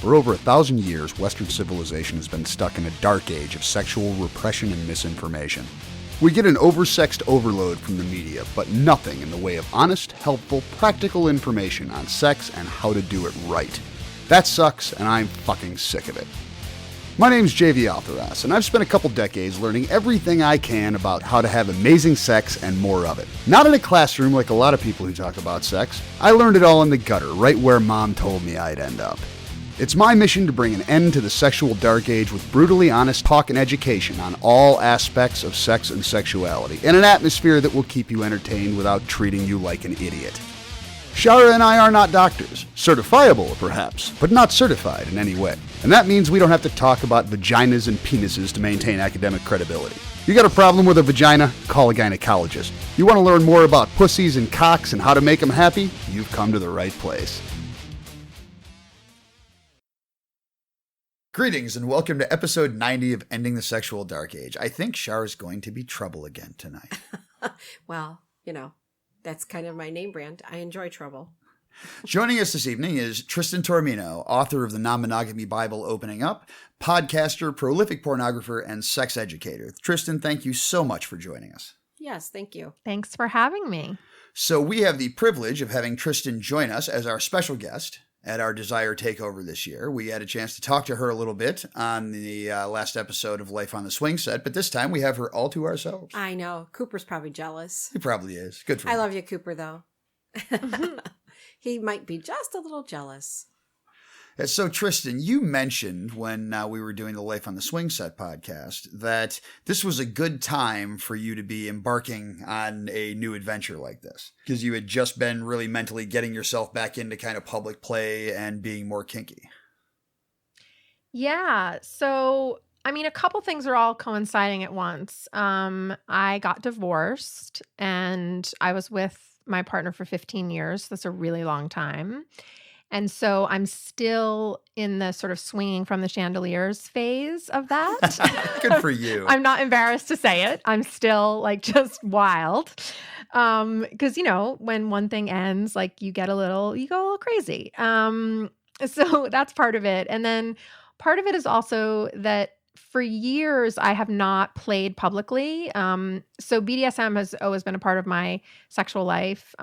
For over 1,000 years, Western civilization has been stuck in a dark age of sexual repression and misinformation. We get an oversexed overload from the media, but nothing in the way of honest, helpful, practical information on sex and how to do it right. That sucks, and I'm fucking sick of it. My name's JV Altheras, and I've spent a couple decades learning everything I can about how to have amazing sex and more of it. Not in a classroom like a lot of people who talk about sex. I learned it all in the gutter, right where Mom told me I'd end up. It's my mission to bring an end to the sexual dark age with brutally honest talk and education on all aspects of sex and sexuality, in an atmosphere that will keep you entertained without treating you like an idiot. Shara and I are not doctors. Certifiable, perhaps, but not certified in any way. And that means we don't have to talk about vaginas and penises to maintain academic credibility. You got a problem with a vagina? Call a gynecologist. You want to learn more about pussies and cocks and how to make them happy? You've come to the right place. Greetings and welcome to episode 90 of Ending the Sexual Dark Age. I think Shara's going to be trouble again tonight. Well, that's kind of my name brand. I enjoy trouble. Joining us this evening is Tristan Taormino, author of the Non-Monogamy Bible Opening Up, podcaster, prolific pornographer, and sex educator. Tristan, thank you so much for joining us. Yes, thank you. Thanks for having me. So we have the privilege of having Tristan join us as our special guest at our Desire Takeover this year. We had a chance to talk to her a little bit on the last episode of Life on the Swing Set, but this time we have her all to ourselves. I know. Cooper's probably jealous. He probably is. Good for him. I love you, Cooper, though. He might be just a little jealous. So, Tristan, you mentioned when we were doing the Life on the Swing Set podcast that this was a good time for you to be embarking on a new adventure like this because you had just been really mentally getting yourself back into kind of public play and being more kinky. Yeah. So, a couple things are all coinciding at once. I got divorced and I was with my partner for 15 years. That's a really long time. And so I'm still in the sort of swinging from the chandeliers phase of that. Good for you. I'm not embarrassed to say it. I'm still just wild. Because, when one thing ends, you go a little crazy. So that's part of it. And then part of it is also that for years I have not played publicly. So BDSM has always been a part of my sexual life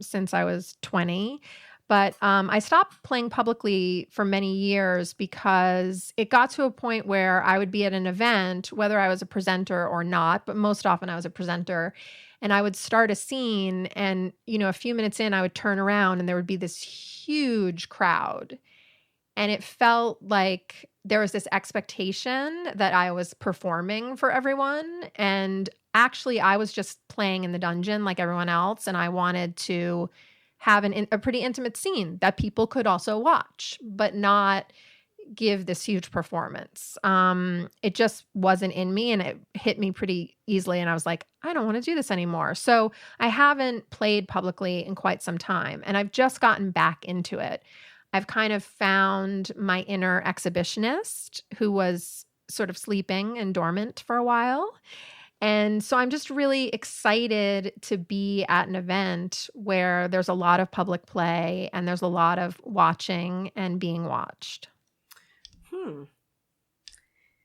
since I was 20. But I stopped playing publicly for many years because it got to a point where I would be at an event, whether I was a presenter or not, but most often I was a presenter, and I would start a scene and, a few minutes in, I would turn around and there would be this huge crowd. And it felt like there was this expectation that I was performing for everyone. And actually, I was just playing in the dungeon like everyone else, and I wanted to have a pretty intimate scene that people could also watch, but not give this huge performance. It just wasn't in me, and it hit me pretty easily. And I was like, I don't want to do this anymore. So I haven't played publicly in quite some time, and I've just gotten back into it. I've kind of found my inner exhibitionist who was sort of sleeping and dormant for a while. And so I'm just really excited to be at an event where there's a lot of public play and there's a lot of watching and being watched.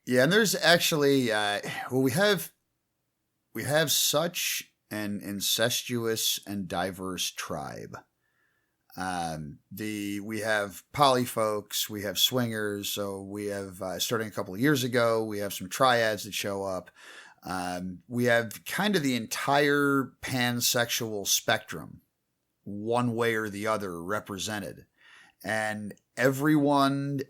Yeah, and there's actually, we have such an incestuous and diverse tribe. We have poly folks, we have swingers. So we have, starting a couple of years ago, we have some triads that show up. We have kind of the entire pansexual spectrum, one way or the other, represented. And everyone,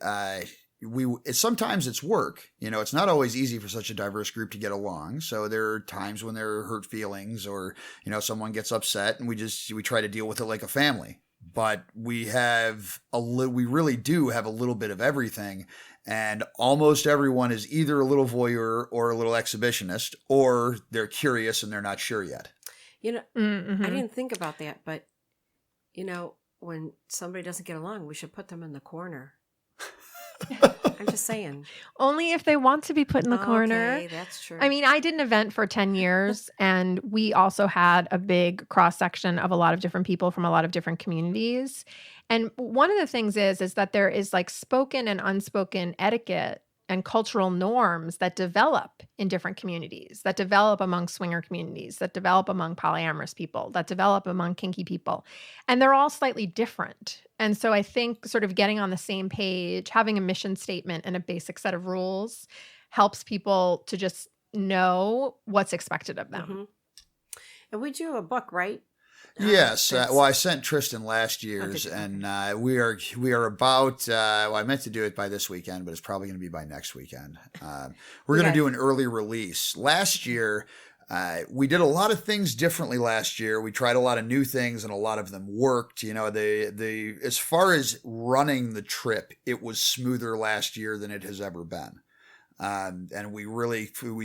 sometimes it's work. It's not always easy for such a diverse group to get along. So there are times when there are hurt feelings or, someone gets upset and we try to deal with it like a family. But we really do have a little bit of everything. And almost everyone is either a little voyeur or a little exhibitionist, or they're curious and they're not sure yet. I didn't think about that, but, when somebody doesn't get along, we should put them in the corner. I'm just saying. Only if they want to be put in the corner. Okay, that's true. I mean, I did an event for 10 years, and we also had a big cross-section of a lot of different people from a lot of different communities. And one of the things is that there is like spoken and unspoken etiquette and cultural norms that develop in different communities, that develop among swinger communities, that develop among polyamorous people, that develop among kinky people. And they're all slightly different. And so I think sort of getting on the same page, having a mission statement and a basic set of rules helps people to just know what's expected of them. Mm-hmm. And we do a book, right? Yes. Well, I sent Tristan last year's, and we are about. Well, I meant to do it by this weekend, but it's probably going to be by next weekend. We're going to do an early release. Last year, we did a lot of things differently. Last year, we tried a lot of new things, and a lot of them worked. You know, the as far as running the trip, it was smoother last year than it has ever been. And we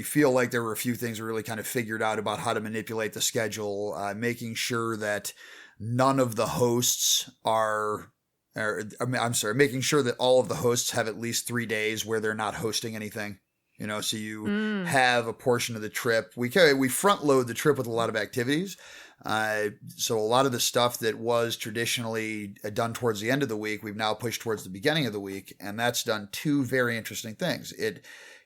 feel like there were a few things we really kind of figured out about how to manipulate the schedule, making sure that none of the hosts making sure that all of the hosts have at least 3 days where they're not hosting anything. You know, so you have a portion of the trip. We front load the trip with a lot of activities. So a lot of the stuff that was traditionally done towards the end of the week, we've now pushed towards the beginning of the week. And that's done two very interesting things. It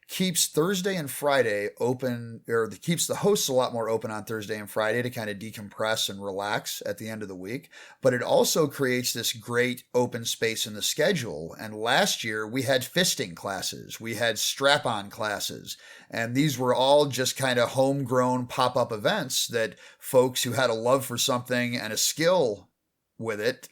keeps Thursday and Friday open, or keeps the hosts a lot more open on Thursday and Friday to kind of decompress and relax at the end of the week. But it also creates this great open space in the schedule. And last year we had fisting classes, we had strap-on classes, and these were all just kind of homegrown pop-up events that folks who had a love for something and a skill with it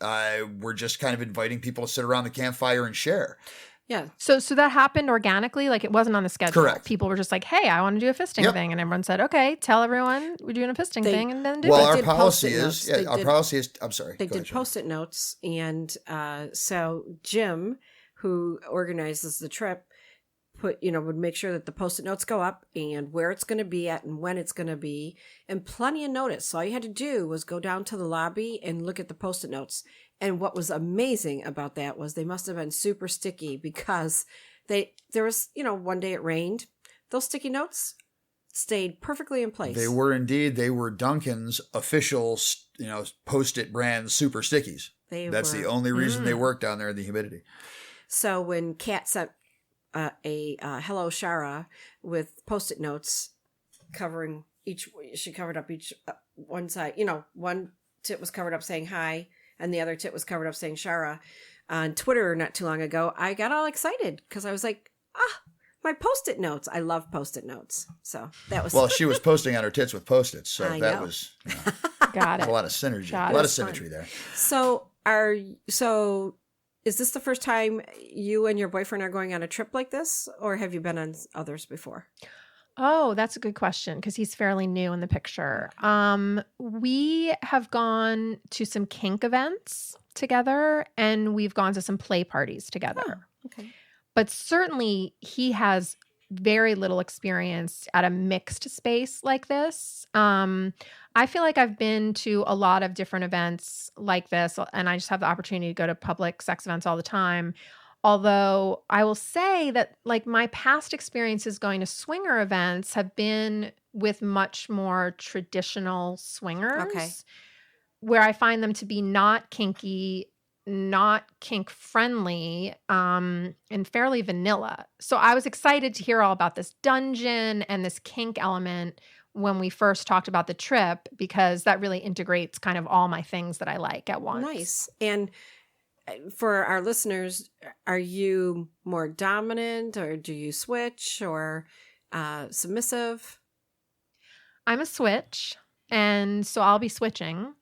were just kind of inviting people to sit around the campfire and share. Yeah. So that happened organically, like it wasn't on the schedule. Correct. People were just like, "Hey, I want to do a fisting thing," and everyone said, "Okay, tell everyone we're doing a fisting thing," and then do well, it. our policy is, I'm sorry. They did Post-it notes, and so Jim, who organizes the trip, would make sure that the Post-it notes go up and where it's going to be at and when it's going to be, and plenty of notice. So all you had to do was go down to the lobby and look at the Post-it notes. And what was amazing about that was they must have been super sticky, because there was, one day it rained. Those sticky notes stayed perfectly in place. They were indeed. They were Dunkin's official, Post-it brand super stickies. That's the only reason they worked down there in the humidity. So when Kat sent a hello Shara with Post-it notes covering she covered up each one side. One tip was covered up saying hi, and the other tip was covered up saying Shara. On Twitter not too long ago, I got all excited because I was like, my Post-it notes. I love Post-it notes. So that was... Well, she was posting on her tits with Post-its, so that was got it. A lot of synergy, a lot of symmetry there. So is this the first time you and your boyfriend are going on a trip like this, or have you been on others before? Oh, that's a good question, because he's fairly new in the picture. We have gone to some kink events together, and we've gone to some play parties together. Oh, okay. But certainly he has very little experience at a mixed space like this. I feel like I've been to a lot of different events like this, and I just have the opportunity to go to public sex events all the time. Although I will say that like my past experiences going to swinger events have been with much more traditional swingers, where I find them to be not kinky, not kink friendly, and fairly vanilla. So I was excited to hear all about this dungeon and this kink element when we first talked about the trip, because that really integrates kind of all my things that I like at once. Nice. And for our listeners, are you more dominant, or do you switch, or submissive? I'm a switch, and so I'll be switching.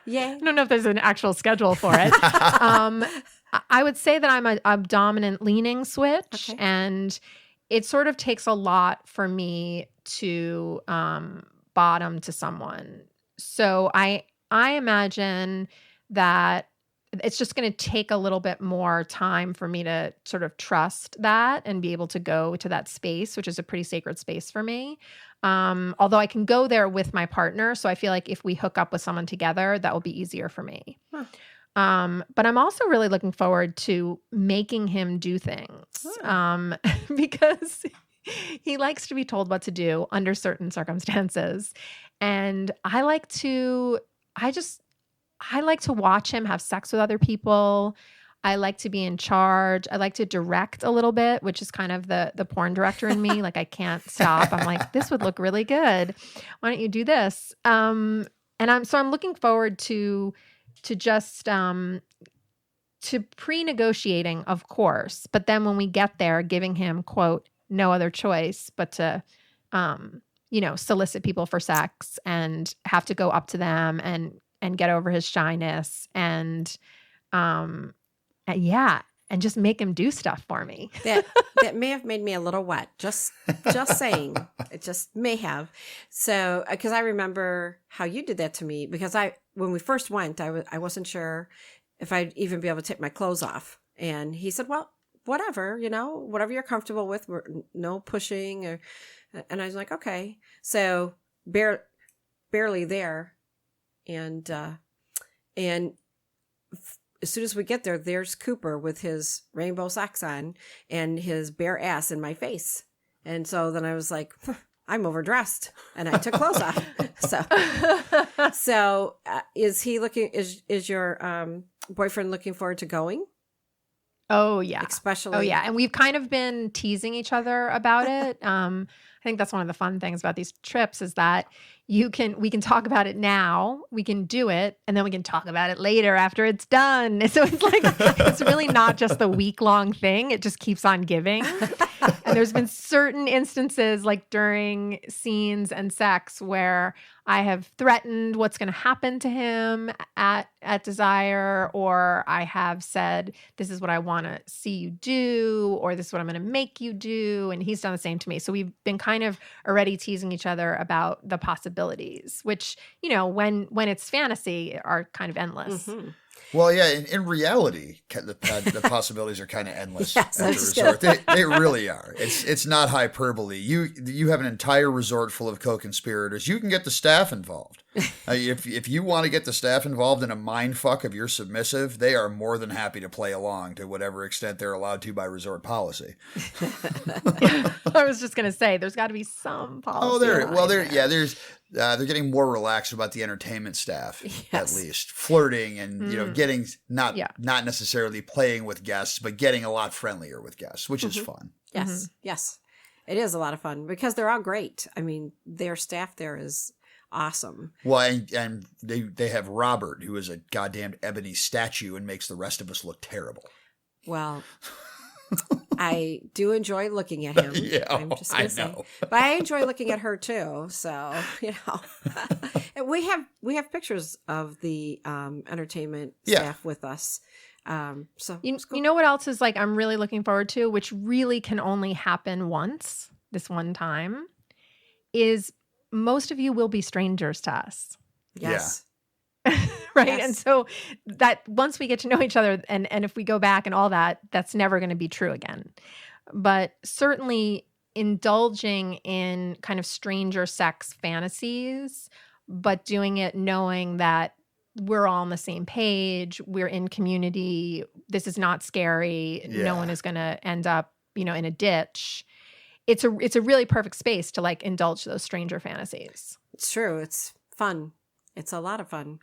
Yeah. I don't know if there's an actual schedule for it. I would say that I'm a dominant leaning switch, and it sort of takes a lot for me to bottom to someone. So I imagine that it's just going to take a little bit more time for me to sort of trust that and be able to go to that space, which is a pretty sacred space for me. Although I can go there with my partner. So I feel like if we hook up with someone together, that will be easier for me. But I'm also really looking forward to making him do things, because he likes to be told what to do under certain circumstances. And I like to watch him have sex with other people. I like to be in charge. I like to direct a little bit, which is kind of the porn director in me. Like, I can't stop. I'm like, this would look really good. Why don't you do this? And I'm looking forward to just to pre-negotiating, of course, but then when we get there, giving him, quote, no other choice but to solicit people for sex and have to go up to them and get over his shyness and and just make him do stuff for me. That may have made me a little wet. Just saying. It just may have. So, because I remember how you did that to me, because when we first went, I wasn't sure if I'd even be able to take my clothes off. And he said, well, whatever, whatever you're comfortable with, no pushing. And I was like, okay. So barely there. And as soon as we get there, there's Cooper with his rainbow socks on and his bare ass in my face. And so then I was like, I'm overdressed, and I took clothes off. So is he looking? Is your boyfriend looking forward to going? Oh yeah, especially. Oh yeah, and we've kind of been teasing each other about it. I think that's one of the fun things about these trips is that we can talk about it now, we can do it, and then we can talk about it later after it's done. So it's like, it's really not just the week-long thing. It just keeps on giving. And there's been certain instances, like during scenes and sex, where I have threatened what's going to happen to him at desire, or I have said, this is what I want to see you do, or this is what I'm going to make you do. And he's done the same to me. So we've been kind of already teasing each other about the possibilities, which, when it's fantasy, are kind of endless. Mm-hmm. Well, yeah, in reality, the possibilities are kind of endless Yes, at the resort. They really are. It's not hyperbole. You have an entire resort full of co-conspirators. You can get the staff involved. If you want to get the staff involved in a mind fuck of your submissive, they are more than happy to play along to whatever extent they're allowed to by resort policy. I was just going to say, there's got to be some policy. They're getting more relaxed about the entertainment staff, yes. At least flirting and getting not necessarily playing with guests, but getting a lot friendlier with guests, which is fun. Yes, yes, it is a lot of fun because they're all great. I mean, their staff there is awesome. Well, and they have Robert, who is a goddamn ebony statue and makes the rest of us look terrible. Well, I do enjoy looking at him. Yeah, I'm just gonna say. But I enjoy looking at her too. So, and we have pictures of the entertainment staff with us. So you know what else is like I'm really looking forward to, which really can only happen once, this one time, is most of you will be strangers to us. Yes. Right. Yes. And so that once we get to know each other and if we go back and all that, that's never going to be true again. But certainly indulging in kind of stranger sex fantasies, but doing it knowing that we're all on the same page, we're in community, this is not scary, no one is going to end up, in a ditch. It's a really perfect space to like indulge those stranger fantasies. It's true. It's fun. It's a lot of fun.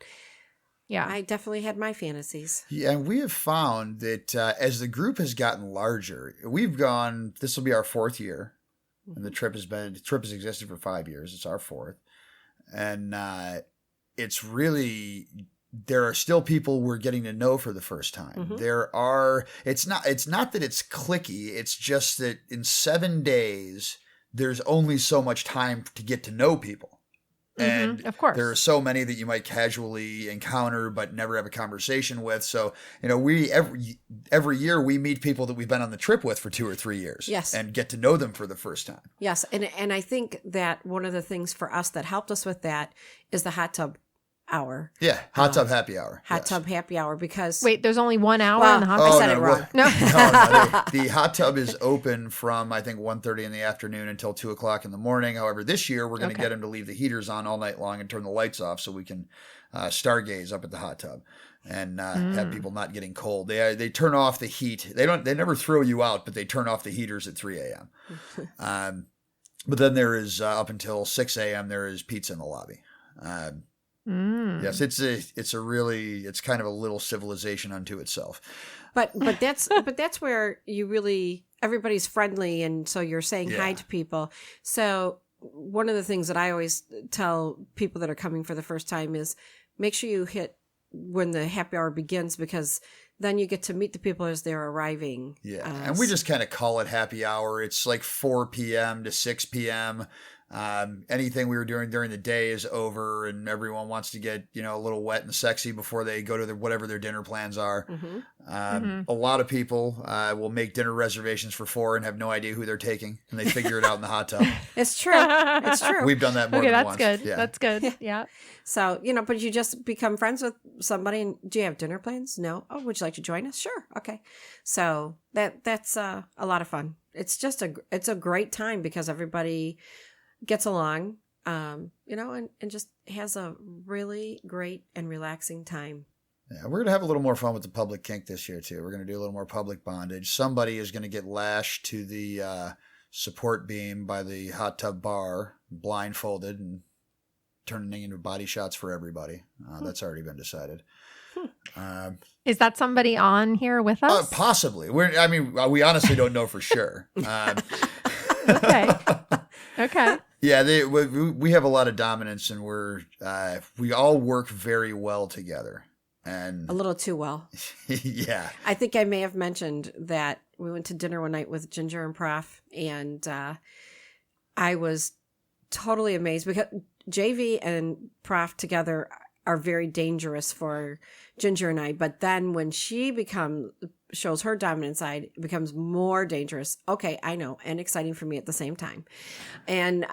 Yeah. I definitely had my fantasies. Yeah, and we have found that as the group has gotten larger, this will be our 4th year. And the trip has existed for 5 years. It's our 4th. And it's really, there are still people we're getting to know for the first time. It's not that it's cliquey. It's just that in 7 days, there's only so much time to get to know people. And of course, there are so many that you might casually encounter but never have a conversation with. So, we every year we meet people that we've been on the trip with for 2 or 3 years. Yes. And get to know them for the first time. Yes. And I think that one of the things for us that helped us with that is the hot tub hour. Yeah, hot tub happy hour. Hot tub happy hour because... Wait, there's only 1 hour Well, in the hot I tub? said it wrong. No. No, the hot tub is open from, I think, 1:30 in the afternoon until 2 o'clock in the morning. However, this year we're going to get them to leave the heaters on all night long and turn the lights off so we can stargaze up at the hot tub and have people not getting cold. They turn off the heat. They never throw you out, but they turn off the heaters at 3 a.m. But then there is up until 6 a.m. there is pizza in the lobby. Yes, it's kind of a little civilization unto itself. But that's where you really, everybody's friendly, and so you're saying hi to people. So one of the things that I always tell people that are coming for the first time is make sure you hit when the happy hour begins, because then you get to meet the people as they're arriving. Yeah, and we just kind of call it happy hour. It's like 4 p.m. to 6 p.m. Anything we were doing during the day is over, and everyone wants to get, a little wet and sexy before they go to whatever their dinner plans are. A lot of people will make dinner reservations for 4 and have no idea who they're taking, and they figure it out in the hot tub. It's true. It's true. We've done that more than once. Good. Yeah. That's good. Yeah. So, but you just become friends with somebody, and do you have dinner plans? No. Oh, would you like to join us? Sure. Okay. So that's a lot of fun. It's just it's a great time because everybody gets along, and just has a really great and relaxing time. Yeah, we're going to have a little more fun with the public kink this year, too. We're going to do a little more public bondage. Somebody is going to get lashed to the support beam by the hot tub bar, blindfolded, and turning into body shots for everybody. That's already been decided. Is that somebody on here with us? Possibly. We honestly don't know for sure. Okay. Yeah, we have a lot of dominance, and we all work very well together. And a little too well. Yeah. I think I may have mentioned that we went to dinner one night with Ginger and Prof, and I was totally amazed because JV and Prof together are very dangerous for Ginger and I. But then when she shows her dominant side, it becomes more dangerous. Okay, I know, and exciting for me at the same time. And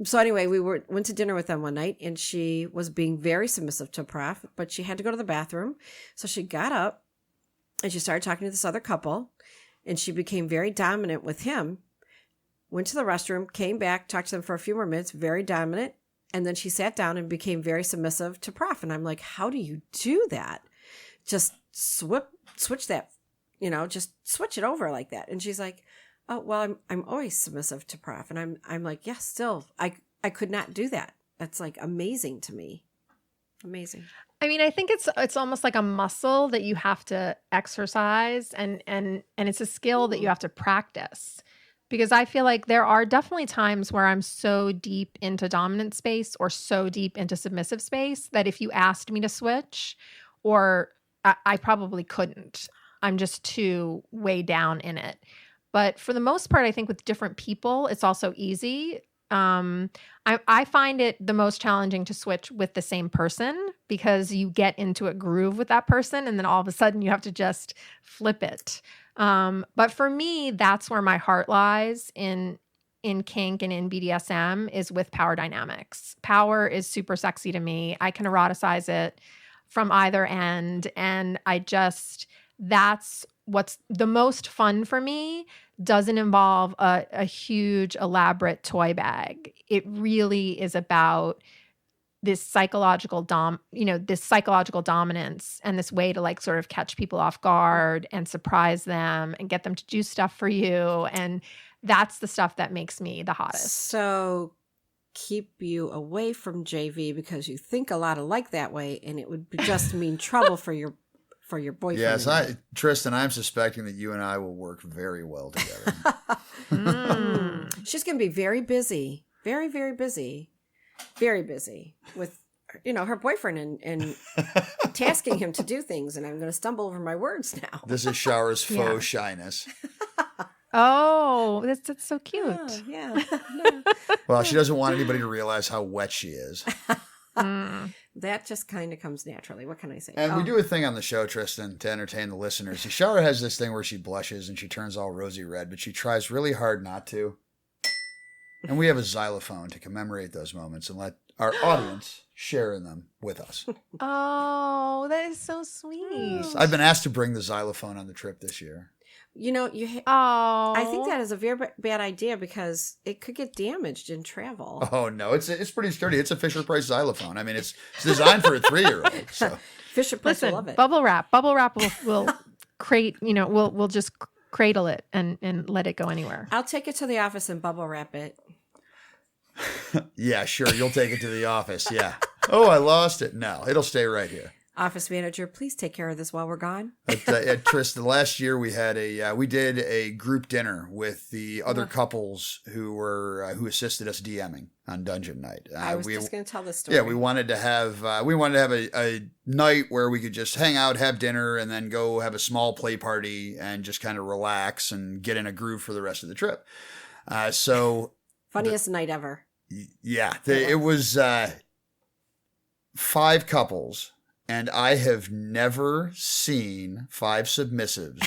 so anyway, we went to dinner with them one night, and she was being very submissive to Prof, but she had to go to the bathroom. So she got up, and she started talking to this other couple, and she became very dominant with him, went to the restroom, came back, talked to them for a few more minutes, very dominant, and then she sat down and became very submissive to Prof. And I'm like, how do you do that? Just switch that, just switch it over like that. And she's like, oh, well, I'm always submissive to Prof. And I'm like, yeah, still, I could not do that. That's like amazing to me. Amazing. I mean, I think it's almost like a muscle that you have to exercise, and it's a skill that you have to practice. Because I feel like there are definitely times where I'm so deep into dominant space or so deep into submissive space that if you asked me to switch, or I probably couldn't. I'm just too way down in it. But for the most part, I think with different people, it's also easy. I find it the most challenging to switch with the same person because you get into a groove with that person, and then all of a sudden you have to just flip it. But for me, that's where my heart lies in kink and in BDSM, is with power dynamics. Power is super sexy to me. I can eroticize it from either end. And that's what's the most fun for me. Doesn't involve a huge, elaborate toy bag. It really is about this psychological dominance and this way to like sort of catch people off guard and surprise them and get them to do stuff for you. And that's the stuff that makes me the hottest. So keep you away from JV because you think a lot alike that way, and it would just mean trouble for your boyfriend. Yes, Tristan, I'm suspecting that you and I will work very well together. She's going to be very busy, very, very busy. Very busy with, her boyfriend and tasking him to do things. And I'm going to stumble over my words now. This is Shower's faux shyness. Oh, that's so cute. Oh, yeah. Well, she doesn't want anybody to realize how wet she is. That just kind of comes naturally. What can I say? And we do a thing on the show, Tristan, to entertain the listeners. Shower has this thing where she blushes and she turns all rosy red, but she tries really hard not to. And we have a xylophone to commemorate those moments and let our audience sharing them with us. Oh, that is so sweet. I've been asked to bring the xylophone on the trip this year. You know, Oh, I think that is a very bad idea because it could get damaged in travel. Oh no, it's pretty sturdy. It's a Fisher Price xylophone. I mean, it's designed for a 3-year-old. So Fisher Price will listen, love it. bubble wrap will crate. We'll just cradle it and let it go anywhere. I'll take it to the office and bubble wrap it. yeah, sure, you'll take it to the office. Yeah. Oh, I lost it. No, it'll stay right here. Office manager, please take care of this while we're gone. At Tristan, last year we had we did a group dinner with the other couples who assisted us DMing on Dungeon Night. I was just going to tell this story. Yeah, we wanted to have a night where we could just hang out, have dinner, and then go have a small play party and just kind of relax and get in a groove for the rest of the trip. Funniest night ever. Yeah, it was 5 couples. And I have never seen 5 submissives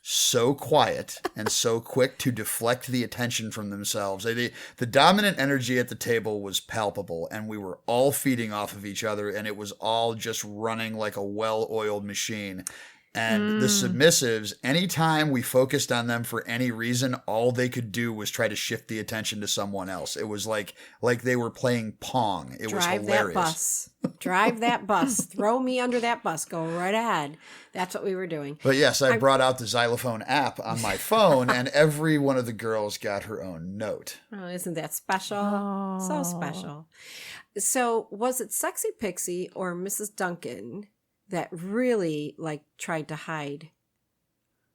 so quiet and so quick to deflect the attention from themselves. The dominant energy at the table was palpable, and we were all feeding off of each other, and it was all just running like a well-oiled machine. And the submissives, anytime we focused on them for any reason, all they could do was try to shift the attention to someone else. It was like they were playing Pong. It was hilarious. Drive that bus. Drive that bus. Throw me under that bus. Go right ahead. That's what we were doing. But yes, I brought out the xylophone app on my phone, and every one of the girls got her own note. Oh, isn't that special? Oh. So special. So was it Sexy Pixie or Mrs. Duncan that really tried to hide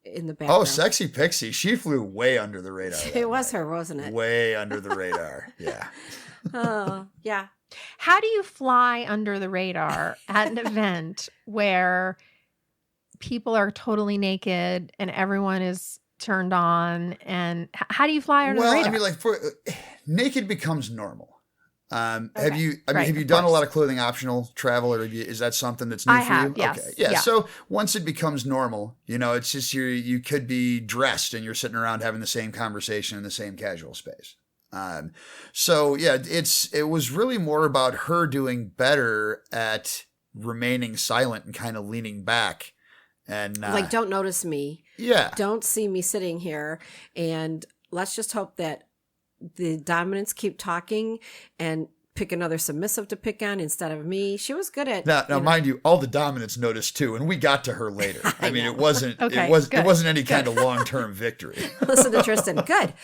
in the background? Oh, Sexy Pixie. She flew way under the radar. It was her, wasn't it? Way under the radar. Yeah. Oh, yeah. How do you fly under the radar at an event where people are totally naked and everyone is turned on? And how do you fly under the radar? I mean, naked becomes normal. Okay. Have you Right, done a lot of clothing optional travel, or is that something that's new I for have, you? yes. Okay. Yeah. Yeah. So once it becomes normal, it's just you could be dressed and you're sitting around having the same conversation in the same casual space. So yeah, it was really more about her doing better at remaining silent and kind of leaning back and don't notice me. Yeah. Don't see me sitting here. And let's just hope that the dominants keep talking and pick another submissive to pick on instead of me. She was good at now mind you, all the dominants noticed too, and we got to her later. I mean, it wasn't Okay, it wasn't any kind of long-term victory. Listen to Tristan. Good.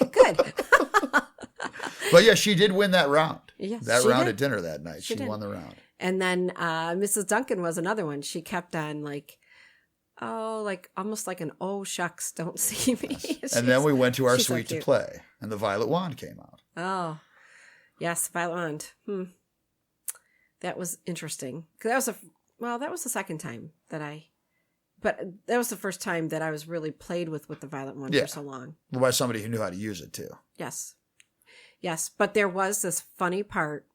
But yeah, she did win that round. Yes, that she round did. at dinner that night. She did. won the round. And then Mrs. Duncan was another one. She kept on almost like an oh shucks, don't see me. And then we went to our she's so suite to cute. play, and the violet wand came out. Oh, yes, violet wand. That was interesting. 'Cause that was the second time but that was the first time that I was really played with the violet wand for so long. By somebody who knew how to use it too. Yes. But there was this funny part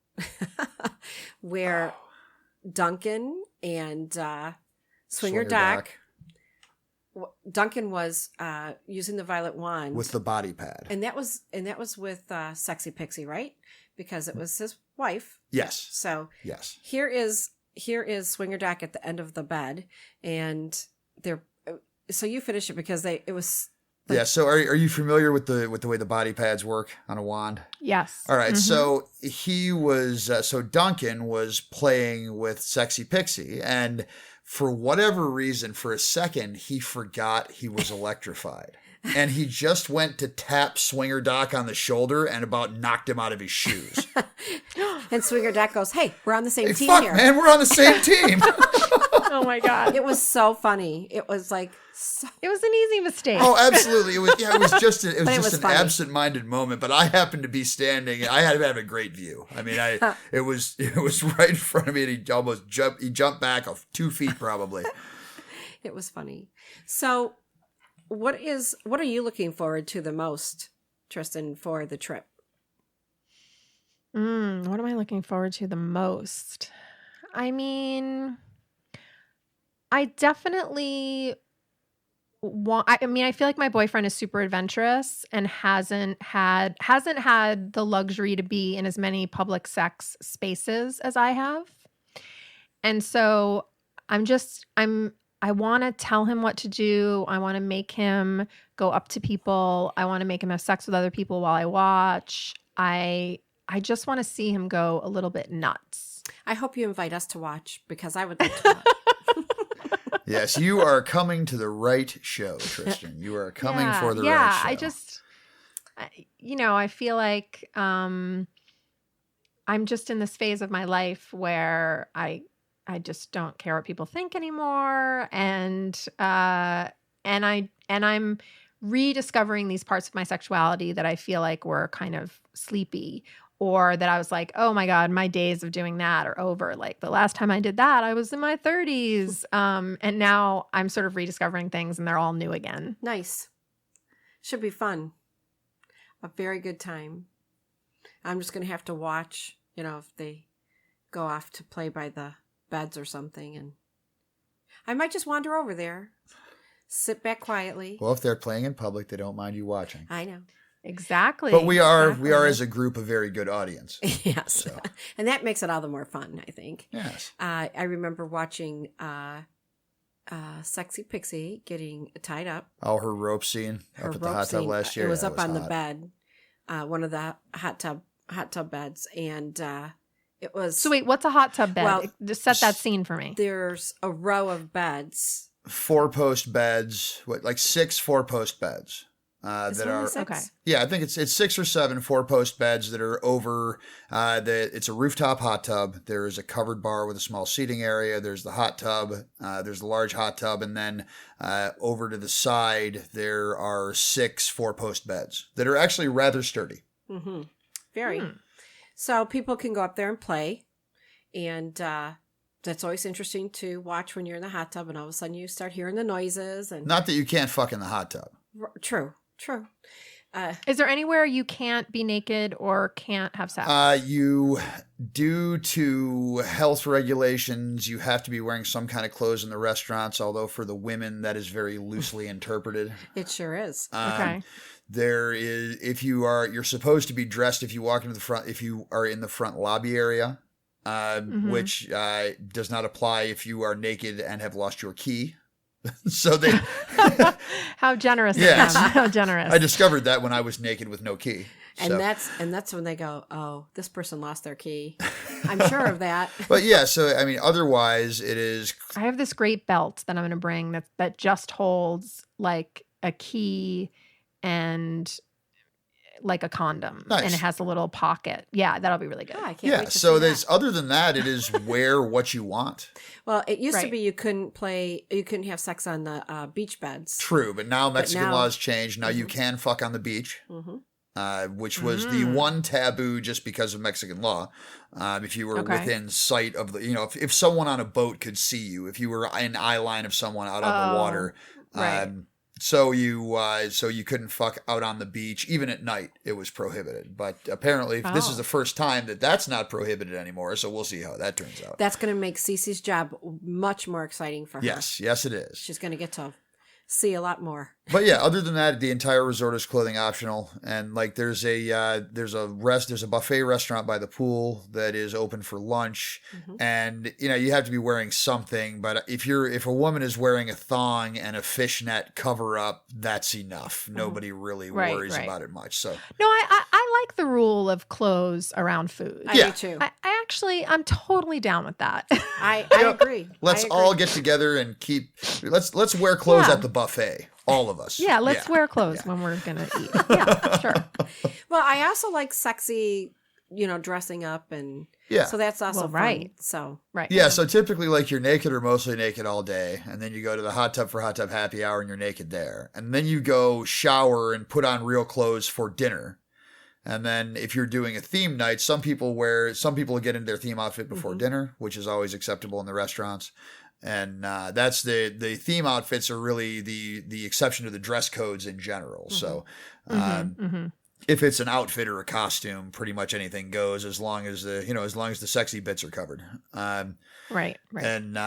where Duncan and Swinger Doc. Duncan was using the violet wand with the body pad, and that was with Sexy Pixie, right? Because it was his wife. Yes. So yes, here is Swinger Doc at the end of the bed, and they're. So you finish it because it was. Yeah. So are you familiar with the way the body pads work on a wand? Yes. All right. So he was Duncan was playing with Sexy Pixie, and for whatever reason, for a second, he forgot he was electrified. And he just went to tap Swinger Doc on the shoulder and about knocked him out of his shoes. And Swinger Doc goes, "Hey, we're on the same team fuck, here." Man, we're on the same team. Oh my God. It was so funny. It was like... It was an easy mistake. Oh, absolutely. It was just an funny. absent-minded moment, but I happened to be standing. I had a great view. I mean, it was right in front of me, and he jumped back 2 feet probably. It was funny. So, what are you looking forward to the most, Tristan, for the trip? What am I looking forward to the most? I mean, I definitely I mean, I feel like my boyfriend is super adventurous and hasn't had the luxury to be in as many public sex spaces as I have. And so I want to tell him what to do. I want to make him go up to people. I want to make him have sex with other people while I watch. I just want to see him go a little bit nuts. I hope you invite us to watch, because I would like to watch. Yes, you are coming to the right show, Tristan. You are coming for the right show. I feel like I'm just in this phase of my life where I just don't care what people think anymore, and I'm rediscovering these parts of my sexuality that I feel like were kind of sleepy, or that I was like, oh my God, my days of doing that are over. Like the last time I did that, I was in my 30s. And now I'm sort of rediscovering things and they're all new again. Nice. Should be fun. A very good time. I'm just going to have to watch, if they go off to play by the beds or something. And I might just wander over there, sit back quietly. Well, if they're playing in public, they don't mind you watching. I know. Exactly. But we are as a group a very good audience. Yes. So. And that makes it all the more fun, I think. Yes. I remember watching Sexy Pixie getting tied up. Oh, her rope scene up at the hot tub last year. It was up on the bed, one of the hot tub beds, and it was. So wait, what's a hot tub bed? Well, just set that scene for me. There's a row of beds. 4-post beds, like 6 4-post beds. That are okay. Yeah, I think it's 6 or 7 4-post beds that are over. It's a rooftop hot tub. There is a covered bar with a small seating area. There's the hot tub. There's the large hot tub, and then over to the side there are 6 4-post beds that are actually rather sturdy. Mm-hmm. Very. So people can go up there and play, and that's always interesting to watch when you're in the hot tub, and all of a sudden you start hearing the noises. And not that you can't fuck in the hot tub. True. Is there anywhere you can't be naked or can't have sex? Due to health regulations, you have to be wearing some kind of clothes in the restaurants, although for the women, that is very loosely interpreted. It sure is. Okay. There is, you're supposed to be dressed if you walk into the front, if you are in the front lobby area, which does not apply if you are naked and have lost your key. So they How generous of them. How generous. I discovered that when I was naked with no key. And that's when they go, oh, this person lost their key. I'm sure of that. But yeah, so I mean, otherwise it is. I have this great belt that I'm going to bring that just holds like a key and like a condom. Nice. And it has a little pocket. Yeah, that'll be really good. Oh, I can't wait to so see there's that. other than that, it is wear what you want. Well, it used to Right. be you couldn't have sex on the beach beds. True, but now Mexican laws changed. Now you can fuck on the beach. Which was the one taboo just because of Mexican law. If you were within sight of the, if someone on a boat could see you, if you were in eye line of someone out on the water, right. So you couldn't fuck out on the beach, even at night. It was prohibited. But apparently, this is the first time that's not prohibited anymore. So we'll see how that turns out. That's going to make Cece's job much more exciting for her. Yes, it is. She's going to get to see a lot more. But yeah, other than that, the entire resort is clothing optional, and like there's a buffet restaurant by the pool that is open for lunch, and you have to be wearing something. But if a woman is wearing a thong and a fishnet cover up, that's enough. Nobody really worries about it much. So no, I like the rule of clothes around food. I do too. I'm totally down with that. I agree. Let's all get together and let's wear clothes at the buffet. All of us. Yeah, let's wear clothes when we're going to eat. Yeah, sure. Well, I also like sexy, dressing up, and so that's also fun. So Yeah, so typically like you're naked or mostly naked all day, and then you go to the hot tub for hot tub happy hour and you're naked there. And then you go shower and put on real clothes for dinner. And then if you're doing a theme night, some people get into their theme outfit before dinner, which is always acceptable in the restaurants. And that's the theme outfits are really the exception to the dress codes in general. So if it's an outfit or a costume, pretty much anything goes as long as the sexy bits are covered. Right. And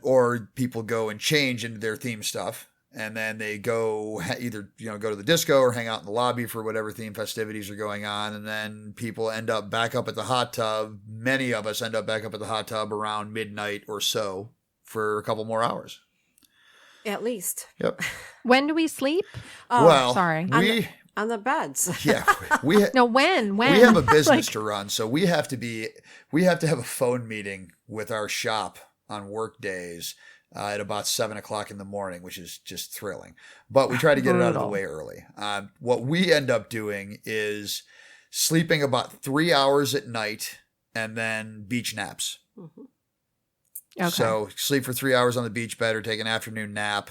or people go and change into their theme stuff. and then they go either, go to the disco or hang out in the lobby for whatever theme festivities are going on. And then people end up back up at the hot tub. Many of us end up back up at the hot tub around midnight or so for a couple more hours. At least. Yep. When do we sleep? Oh, well, sorry. On the beds. Yeah. No, when? We have a business to run. So we have to have a phone meeting with our shop on work days at about 7:00 in the morning, which is just thrilling. But we try to get it out of the way early. What we end up doing is sleeping about 3 hours at night and then beach naps. Mm-hmm. Okay. So sleep for 3 hours on the beach bed or take an afternoon nap.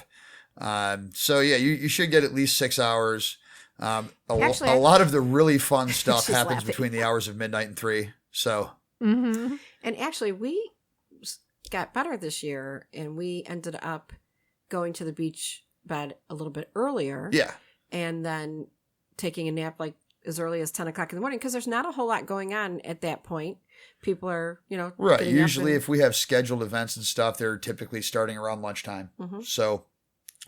So yeah, you should get at least 6 hours. Actually, a lot of the really fun stuff She's happens laughing. between the hours of midnight and 3. So, Mm-hmm. And actually, we got better this year, and we ended up going to the beach bed a little bit earlier. yeah. And then taking a nap like as early as 10 o'clock in the morning, because there's not a whole lot going on at that point. People are, Right. getting up Usually and- if we have scheduled events and stuff, they're typically starting around lunchtime. Mhm. So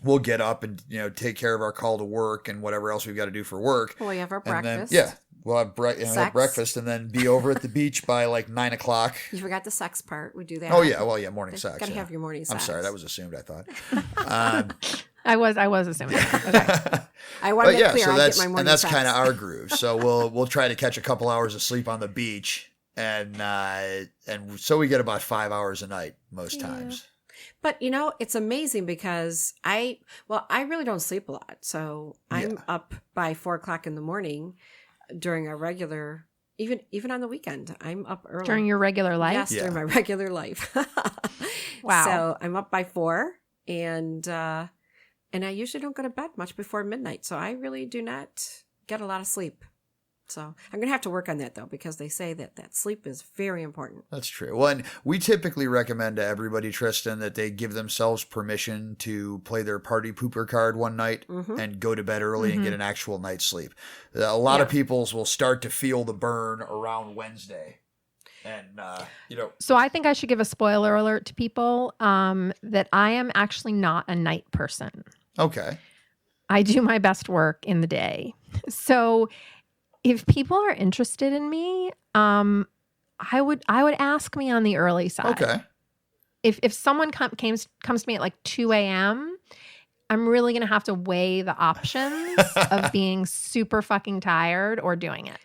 we'll get up and, take care of our call to work and whatever else we've got to do for work. Well, we have our And breakfast. then, we'll have, have Sex. breakfast and then be over at the beach by like 9 o'clock. You forgot the sex part. We do that. Oh yeah. Well, yeah. Morning sex. Gotta yeah. have your morning sex. I'm sorry. That was assumed, I thought. Um, I was assuming. Okay. I want to But make yeah, clear so I that's get my morning and that's sex. kind of our groove. So we'll try to catch a couple hours of sleep on the beach, and so we get about 5 hours a night most times. But it's amazing because I really don't sleep a lot. So I'm up by 4:00 in the morning during a regular, even on the weekend. I'm up early. During your regular life? Yes, Yeah. during my regular life. Wow. So I'm up by 4, and I usually don't go to bed much before midnight. So I really do not get a lot of sleep. So I'm going to have to work on that, though, because they say that sleep is very important. That's true. Well, and we typically recommend to everybody, Tristan, that they give themselves permission to play their party pooper card one night Mhm. and go to bed early and get an actual night's sleep. A lot of people will start to feel the burn around Wednesday. And, So I think I should give a spoiler alert to people that I am actually not a night person. okay. I do my best work in the day. So if people are interested in me, I would ask me on the early side. Okay. If someone comes to me at like 2 a.m., I'm really going to have to weigh the options of being super fucking tired or doing it.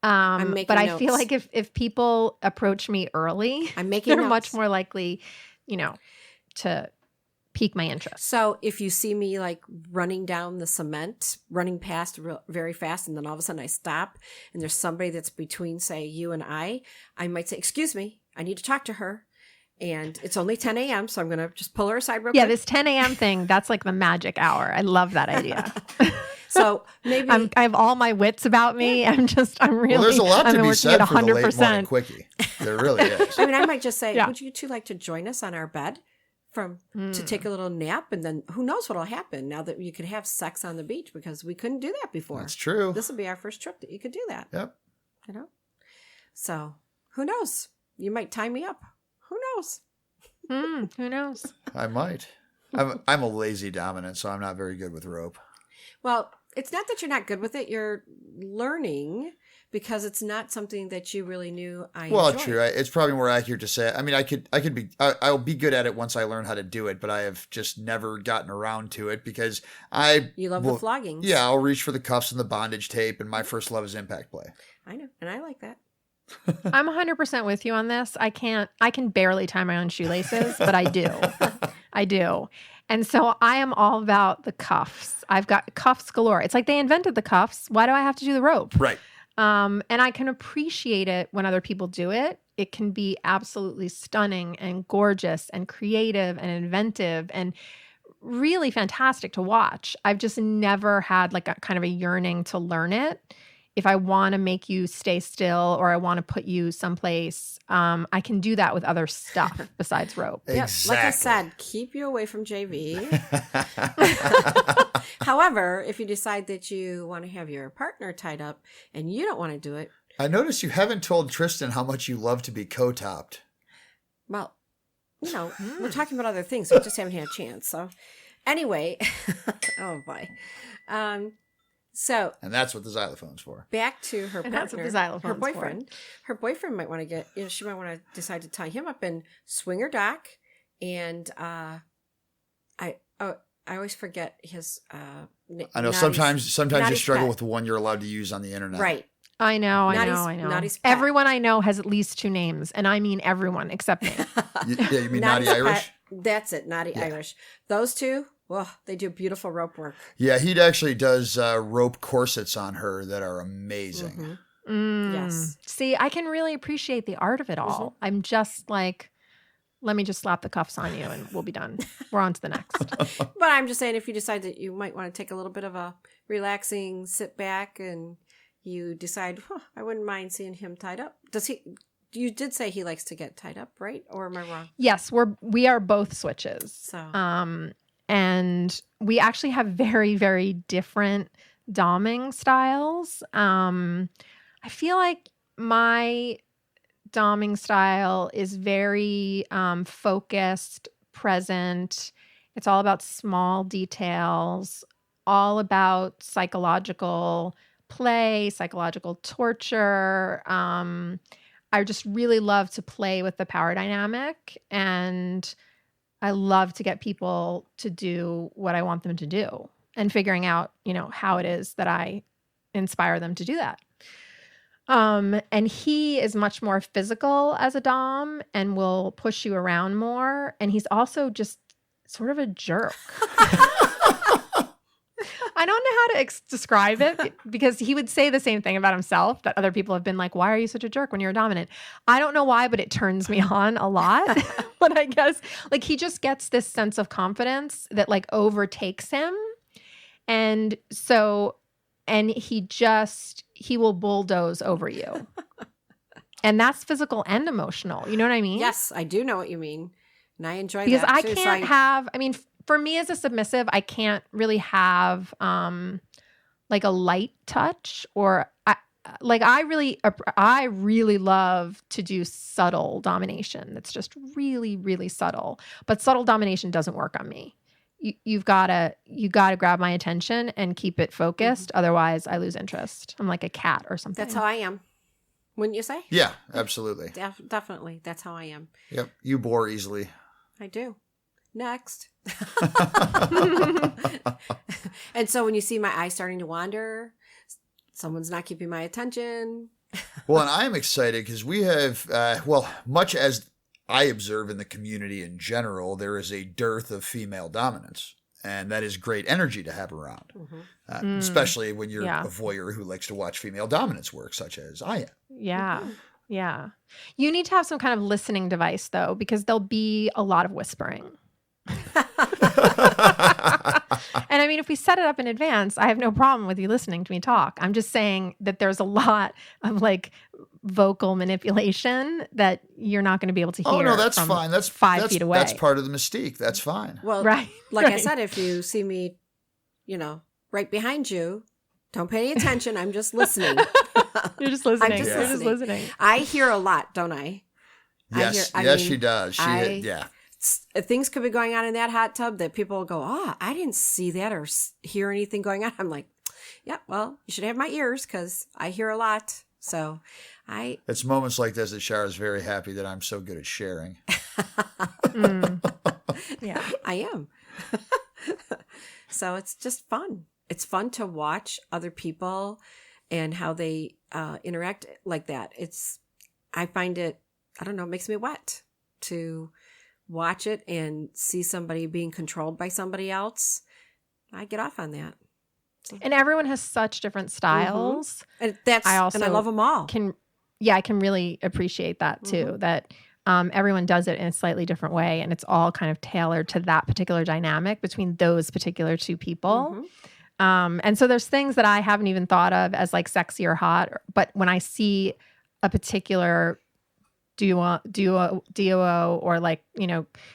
I'm making But I notes. feel like if people approach me early, I'm making they're notes. much more likely, to pique my interest. So if you see me like running down the cement, running past very fast, and then all of a sudden I stop and there's somebody that's between, say, you and I might say, excuse me, I need to talk to her. And it's only 10 a.m., so I'm going to just pull her aside real Yeah, quick. this 10 a.m. thing, that's like the magic hour. I love that idea. So maybe I have all my wits about me. I'm really, Well, there's a lot I'm to be working said at for the late 100%. morning quickie. There really is. I mean, I might just say, Yeah. would you two like to join us on our bed to take a little nap? And then who knows what'll happen now that you could have sex on the beach, because we couldn't do that before. That's true. This will be our first trip that you could do that. Yep. So who knows? You might tie me up. Who knows? Who knows? I might. I'm a lazy dominant, so I'm not very good with rope. Well, it's not that you're not good with it. You're learning because it's not something that you really knew I Well, enjoyed. true. It's probably more accurate to say. I mean, I'll be good at it once I learn how to do it, but I have just never gotten around to it because You love the floggings. Yeah, I'll reach for the cuffs and the bondage tape, and my first love is impact play. I know. And I like that. I'm 100% with you on this. I can barely tie my own shoelaces, but I do. I do. And so I am all about the cuffs. I've got cuffs galore. It's like they invented the cuffs. Why do I have to do the rope? Right. And I can appreciate it when other people do it. It can be absolutely stunning and gorgeous and creative and inventive and really fantastic to watch. I've just never had like a kind of a yearning to learn it. If I want to make you stay still or I want to put you someplace, I can do that with other stuff besides rope. Yep. Exactly. Like I said, keep you away from JV. However, if you decide that you want to have your partner tied up and you don't want to do it, I notice you haven't told Tristan how much you love to be co-topped. well, we're talking about other things. We just haven't had a chance. So Anyway, oh boy. So And that's what the xylophone's for. back to her And that's what partner, the xylophone's her for. boyfriend. Her boyfriend might want to get, she might want to decide to tie him up in swinger dock. And I always forget his. I know sometimes you struggle with the one you're allowed to use on the internet. Right. I know. Naughty's pet. Everyone I know has at least 2 names, and I mean everyone except me. You mean Naughty Naughty's Irish? pet. That's it, Naughty Irish. Those two, well, they do beautiful rope work. Yeah, he actually does rope corsets on her that are amazing. Mm-hmm. Yes. See, I can really appreciate the art of it all. I'm just like, let me just slap the cuffs on you and we'll be done. We're on to the next. But I'm just saying, if you decide that you might want to take a little bit of a relaxing sit back and you decide, I wouldn't mind seeing him tied up. You did say he likes to get tied up, right? Or am I wrong? Yes, we are both switches. So, and we actually have very, very different doming styles. I feel like my doming style is very focused, present. It's all about small details, all about psychological play, psychological torture. I just really love to play with the power dynamic, and I love to get people to do what I want them to do and figuring out, how it is that I inspire them to do that. And he is much more physical as a dom and will push you around more. And he's also just sort of a jerk. I don't know how to describe it because he would say the same thing about himself that other people have been like, why are you such a jerk when you're dominant? I don't know why, but it turns me on a lot. But I guess like he just gets this sense of confidence that like overtakes him. And so, and he will bulldoze over you. And that's physical and emotional. You know what I mean? yes, I do know what you mean. And I enjoy Because that I too. can't have, for me as a submissive, I can't really have like a light touch or I really love to do subtle domination. That's just really, really subtle. But subtle domination doesn't work on me. You gotta grab my attention and keep it focused. Mm-hmm. Otherwise, I lose interest. I'm like a cat or something. That's how I am. Wouldn't you say? Yeah, absolutely. Definitely. That's how I am. Yep. You bore easily. I do. Next. And so when you see my eyes starting to wander, someone's not keeping my attention. Well, and I'm excited because we have, much as I observe in the community in general, there is a dearth of female dominance. And that is great energy to have around, especially when you're a voyeur who likes to watch female dominance work, such as I am. Yeah. Yeah. You need to have some kind of listening device, though, because there'll be a lot of whispering. And if we set it up in advance, I have no problem with you listening to me talk. I'm just saying that there's a lot of like vocal manipulation that you're not going to be able to hear. Oh, no, that's fine. That's 5 feet away. That's part of the mystique. That's fine. Well, right. I said, if you see me, right behind you, don't pay any attention. I'm just listening. You're just listening. I'm just You're just listening. I hear a lot, don't I? Yes, she does. Things could be going on in that hot tub that people will go, I didn't see that or hear anything going on. I'm like, yeah, well, you should have my ears because I hear a lot. So it's moments like this that Shara's very happy that I'm so good at sharing. Yeah, I am. So it's just fun. It's fun to watch other people and how they interact like that. I find it, I don't know, it makes me wet to watch it and see somebody being controlled by somebody else. I get off on that. And everyone has such different styles. Mm-hmm. And I love them all. I can really appreciate that too. Mm-hmm. That everyone does it in a slightly different way, and it's all kind of tailored to that particular dynamic between those particular two people. Mm-hmm. And so there's things that I haven't even thought of as like sexy or hot, but when I see a particular duo or like,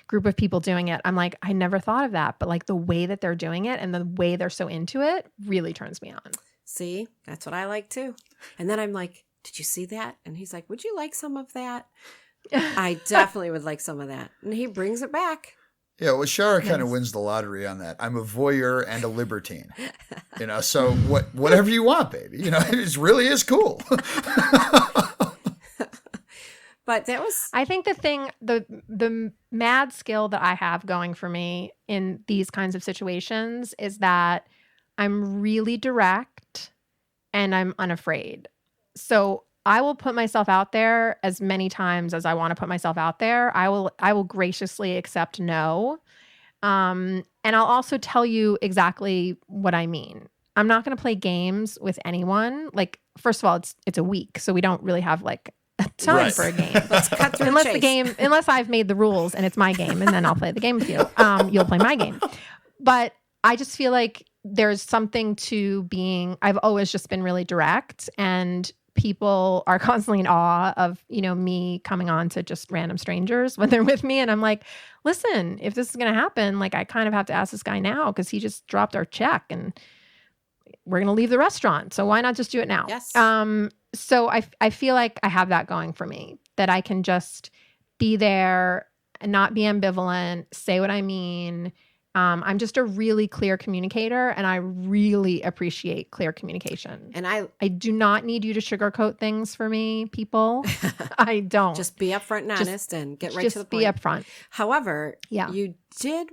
group of people doing it, I'm like, I never thought of that. But like the way that they're doing it and the way they're so into it really turns me on. See, that's what I like too. And then I'm like, did you see that? And he's like, would you like some of that? I definitely would like some of that. And he brings it back. Yeah, well, Shara kind of Nice. wins the lottery on that. I'm a voyeur and a libertine. So whatever you want, baby. It really is cool. But that was I think the mad skill that I have going for me in these kinds of situations is that I'm really direct and I'm unafraid. So I will put myself out there as many times as I want to put myself out there. I will graciously accept no. And I'll also tell you exactly what I mean. I'm not going to play games with anyone. Like, first of all, it's a week, so we don't really have like a time Right. for a game. let's cut through Unless the the chase. unless I've made the rules and it's my game, and then I'll play the game with you. You'll play my game. But I just feel like there's something to being, I've always just been really direct, and people are constantly in awe of, me coming on to just random strangers when they're with me. And I'm like, listen, if this is going to happen, like I kind of have to ask this guy now because he just dropped our check and we're going to leave the restaurant. So why not just do it now? Yes. So I feel like I have that going for me, that I can just be there and not be ambivalent, say what I mean. I'm just a really clear communicator, and I really appreciate clear communication. And I do not need you to sugarcoat things for me, people. I don't. just be upfront and Just- honest and get right just to the be point. upfront. However, Yeah. you did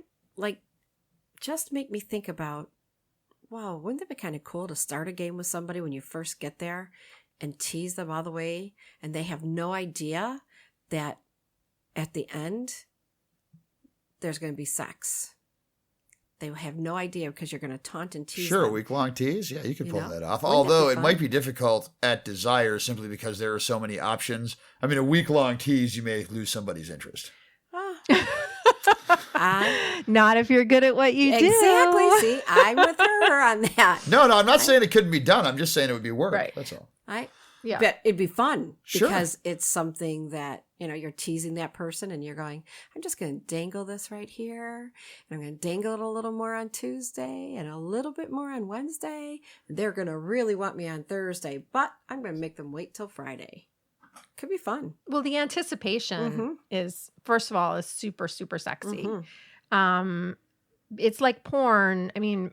just make me think about, wow, wouldn't it be kind of cool to start a game with somebody when you first get there and tease them all the way, and they have no idea that at the end there's going to be sex. They have no idea because you're going to taunt and tease Sure, them. week-long tease. Yeah, you could You pull know? that off. Wouldn't that Although be it fun? might be difficult at desire simply because there are so many options. I mean, a week-long tease, you may lose somebody's interest. Not if you're good at what you do. Exactly. See, I'm with her on that. No, I'm not saying it couldn't be done. I'm just saying it would be work. Right. That's all. Yeah. But it'd be fun Sure. because it's something that, you're teasing that person and you're going, I'm just going to dangle this right here. And I'm going to dangle it a little more on Tuesday and a little bit more on Wednesday. And they're going to really want me on Thursday, but I'm going to make them wait till Friday. Could be fun. Well, the anticipation is, first of all, is super, super sexy. Mhm. It's like porn. I mean,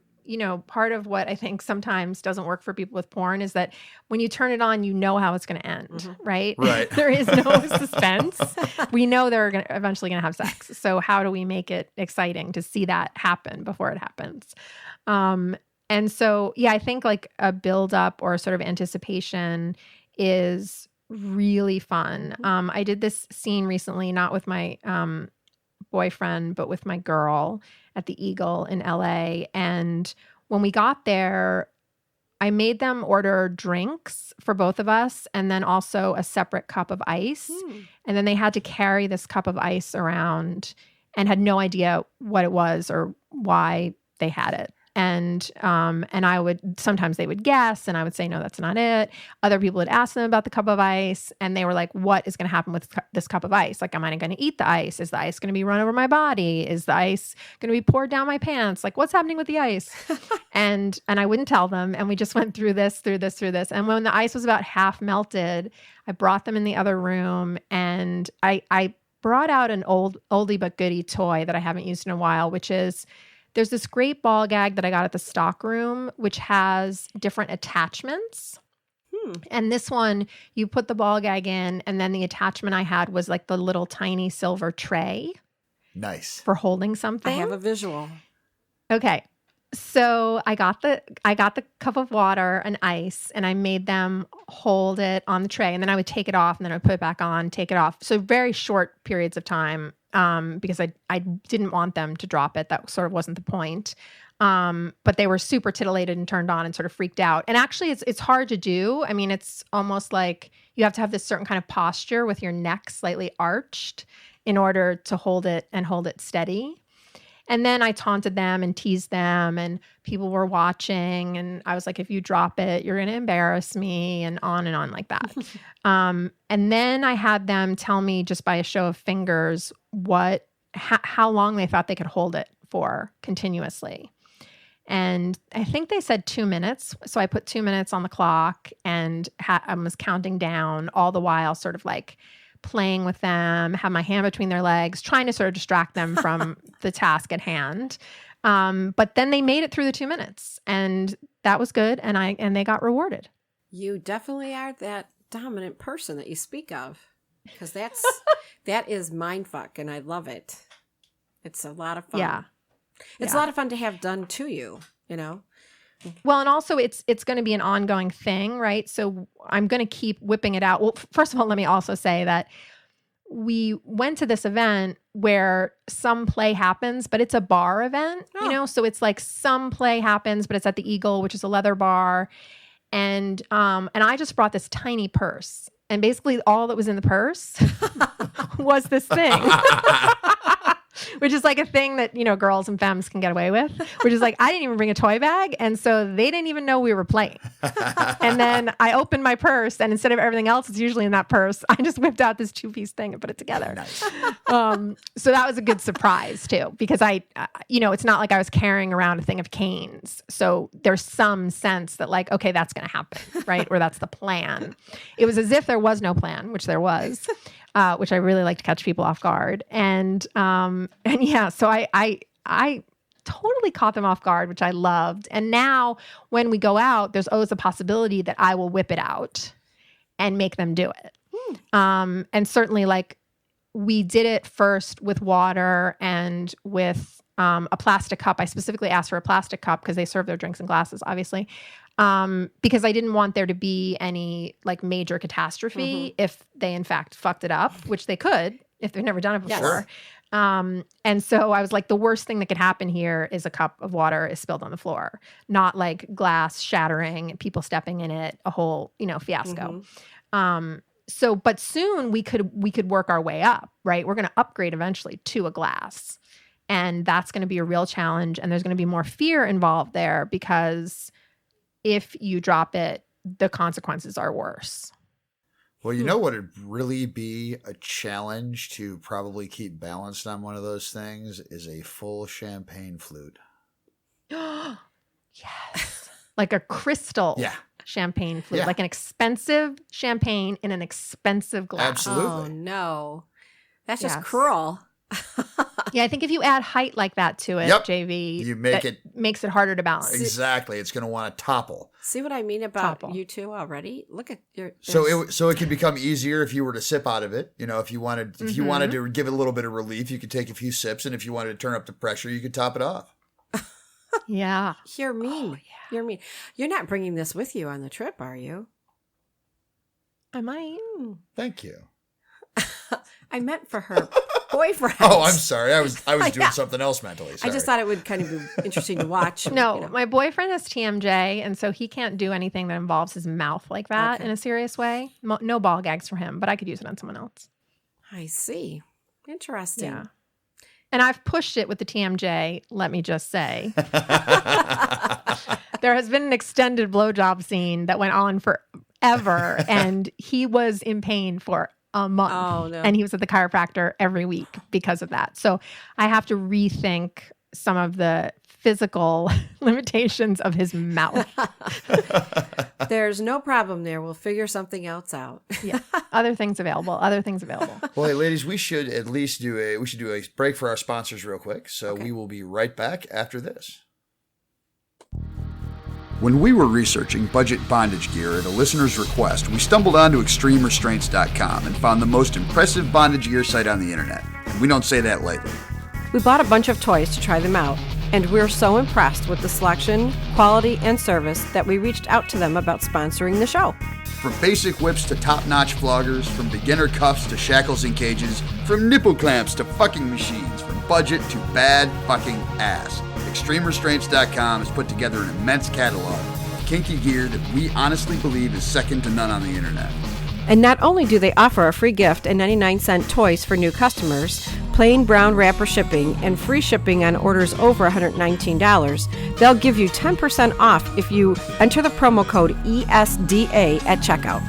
part of what I think sometimes doesn't work for people with porn is that when you turn it on, you know how it's going to end, right? Right. There is no suspense. We know they're eventually going to have sex. So how do we make it exciting to see that happen before it happens? And so, yeah, I think like a build-up or sort of anticipation is really fun. I did this scene recently, not with my boyfriend, but with my girl at the Eagle in LA. And when we got there, I made them order drinks for both of us and then also a separate cup of ice. And then they had to carry this cup of ice around and had no idea what it was or why they had it. And I would, sometimes they would guess and I would say, no, that's not it. Other people would ask them about the cup of ice and they were like, what is going to happen with this cup of ice? Like, am I going to eat the ice? Is the ice going to be run over my body? Is the ice going to be poured down my pants? Like, what's happening with the ice? and I wouldn't tell them. And we just went through this. And when the ice was about half melted, I brought them in the other room and I brought out an oldie but goodie toy that I haven't used in a while, which is, there's this great ball gag that I got at the stock room, which has different attachments. And this one, you put the ball gag in, and then the attachment I had was like the little tiny silver tray. Nice. For holding something. I have a visual. Okay. So I got the cup of water and ice, and I made them hold it on the tray, and then I would take it off, and then I would put it back on, take it off. So very short periods of time, because I didn't want them to drop it. That sort of wasn't the point. But they were super titillated and turned on and sort of freaked out. And actually, it's hard to do. I mean, it's almost like you have to have this certain kind of posture with your neck slightly arched in order to hold it steady. And then I taunted them and teased them, and people were watching. And I was like, if you drop it, you're going to embarrass me, and on like that. And then I had them tell me just by a show of fingers how long they thought they could hold it for continuously. And I think they said 2 minutes. So I put 2 minutes on the clock and I was counting down all the while, sort of like playing with them, have my hand between their legs, trying to sort of distract them from the task at hand. But then they made it through the 2 minutes, and that was good. And they got rewarded. You definitely are that dominant person that you speak of, because that is mindfuck, and I love it. It's a lot of fun. Yeah. It's a lot of fun to have done to you, you know? Well, and also it's going to be an ongoing thing, right? So I'm going to keep whipping it out. Well, first of all, let me also say that we went to this event where some play happens, but it's a bar event, you know? So it's like some play happens, but it's at the Eagle, which is a leather bar. And I just brought this tiny purse. And basically all that was in the purse was this thing. Which is like a thing that, you know, girls and femmes can get away with, which is like, I didn't even bring a toy bag. And so they didn't even know we were playing. And then I opened my purse, and instead of everything else that's usually in that purse, I just whipped out this 2-piece thing and put it together. Nice. So that was a good surprise too, because it's not like I was carrying around a thing of canes. So there's some sense that like, okay, that's going to happen, right? Or that's the plan. It was as if there was no plan, which there was. Which I really like to catch people off guard. And yeah, so I totally caught them off guard, which I loved. And now when we go out, there's always a possibility that I will whip it out and make them do it. And certainly like we did it first with water and with a plastic cup. I specifically asked for a plastic cup because they serve their drinks in glasses, obviously. Because I didn't want there to be any like major catastrophe if they in fact fucked it up, which they could if they've never done it before. Yes. And so I was like, the worst thing that could happen here is a cup of water is spilled on the floor, not like glass shattering, people stepping in it, a whole, fiasco. But soon we could work our way up, right? We're going to upgrade eventually to a glass, and that's going to be a real challenge. And there's going to be more fear involved there because if you drop it, the consequences are worse. Well, you know what would really be a challenge to probably keep balanced on one of those things is a full champagne flute. Yes. Like a crystal champagne flute, like an expensive champagne in an expensive glass. Absolutely. Oh, no. That's just cruel. Yeah, I think if you add height like that to it, JV, you makes it harder to balance. Exactly. It's going to want to topple. See what I mean about you two already? Look at your... So it could become easier if you were to sip out of it. If you wanted to give it a little bit of relief, you could take a few sips, and if you wanted to turn up the pressure, you could top it off. Yeah. You're mean. Oh, yeah. You're mean. You're not bringing this with you on the trip, are you? I might. Thank you. I meant for her boyfriend. Oh, I'm sorry. I was doing something else mentally. Sorry. I just thought it would kind of be interesting to watch. No, my boyfriend has TMJ, and so he can't do anything that involves his mouth like that in a serious way. No ball gags for him, but I could use it on someone else. I see. Interesting. Yeah. And I've pushed it with the TMJ, let me just say. There has been an extended blowjob scene that went on forever, and he was in pain for a month. Oh, no. And he was at the chiropractor every week because of that. So I have to rethink some of the physical limitations of his mouth. There's no problem there. We'll figure something else out. Yeah. Other things available. Well, hey, ladies, we should at least do a break for our sponsors real quick. So we will be right back after this. When we were researching budget bondage gear at a listener's request, we stumbled onto ExtremeRestraints.com and found the most impressive bondage gear site on the internet. And we don't say that lightly. We bought a bunch of toys to try them out, and we're so impressed with the selection, quality, and service that we reached out to them about sponsoring the show. From basic whips to top-notch floggers, from beginner cuffs to shackles and cages, from nipple clamps to fucking machines, from budget to bad fucking ass. ExtremeRestraints.com has put together an immense catalog of kinky gear that we honestly believe is second to none on the internet. And not only do they offer a free gift and 99-cent toys for new customers, plain brown wrapper shipping, and free shipping on orders over $119, they'll give you 10% off if you enter the promo code ESDA at checkout.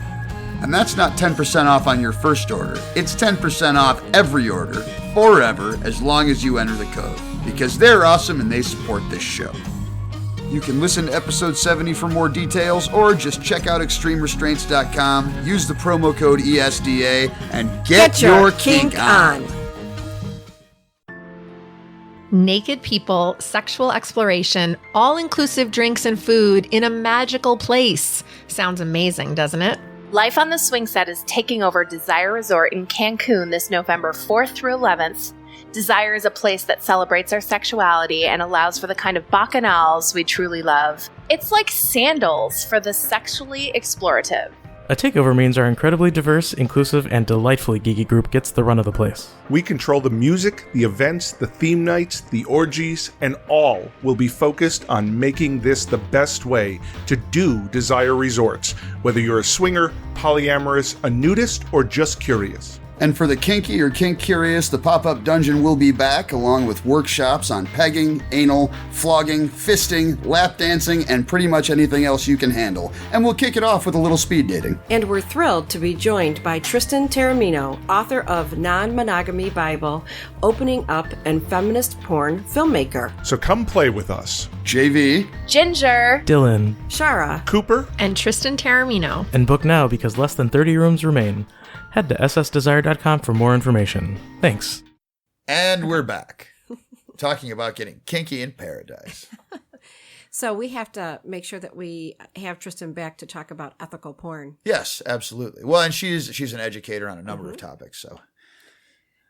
And that's not 10% off on your first order. It's 10% off every order, forever, as long as you enter the code. Because they're awesome and they support this show. You can listen to episode 70 for more details, or just check out extremerestraints.com, use the promo code ESDA, and get your kink on. Naked people, sexual exploration, all-inclusive drinks and food in a magical place. Sounds amazing, doesn't it? Life on the Swing Set is taking over Desire Resort in Cancun this November 4th through 11th. Desire is a place that celebrates our sexuality and allows for the kind of bacchanals we truly love. It's like sandals for the sexually explorative. A takeover means our incredibly diverse, inclusive, and delightfully geeky group gets the run of the place. We control the music, the events, the theme nights, the orgies, and all will be focused on making this the best way to do Desire Resorts, whether you're a swinger, polyamorous, a nudist, or just curious. And for the kinky or kink curious, the pop-up dungeon will be back, along with workshops on pegging, anal, flogging, fisting, lap dancing, and pretty much anything else you can handle. And we'll kick it off with a little speed dating. And we're thrilled to be joined by Tristan Taormino, author of Non-Monogamy Bible, Opening Up, and feminist porn filmmaker. So come play with us. JV, Ginger, Dylan, Shara, Cooper, And Tristan Taormino. and book now because less than 30 rooms remain. Head to ssdesire.com for more information. Thanks. And we're back. Talking about getting kinky in paradise. So we have to make sure that we have Tristan back to talk about ethical porn. Yes, absolutely. Well, and she's an educator on a number of topics, so.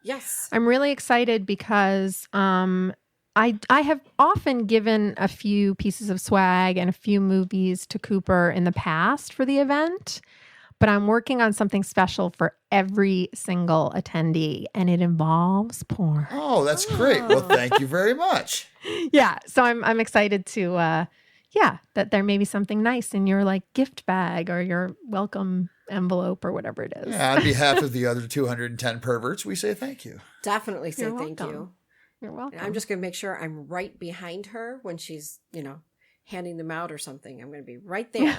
Yes. I'm really excited because I have often given a few pieces of swag and a few movies to Cooper in the past for the event, but I'm working on something special for every single attendee, and it involves porn. Oh, that's great. Well, thank you very much. Yeah, so I'm excited to that there may be something nice in your like gift bag or your welcome envelope or whatever it is. Yeah, on behalf of the other 210 perverts, we say thank you. Definitely say You're thank welcome. you. You're welcome. I'm just going to make sure I'm right behind her when she's, handing them out or something. I'm going to be right there.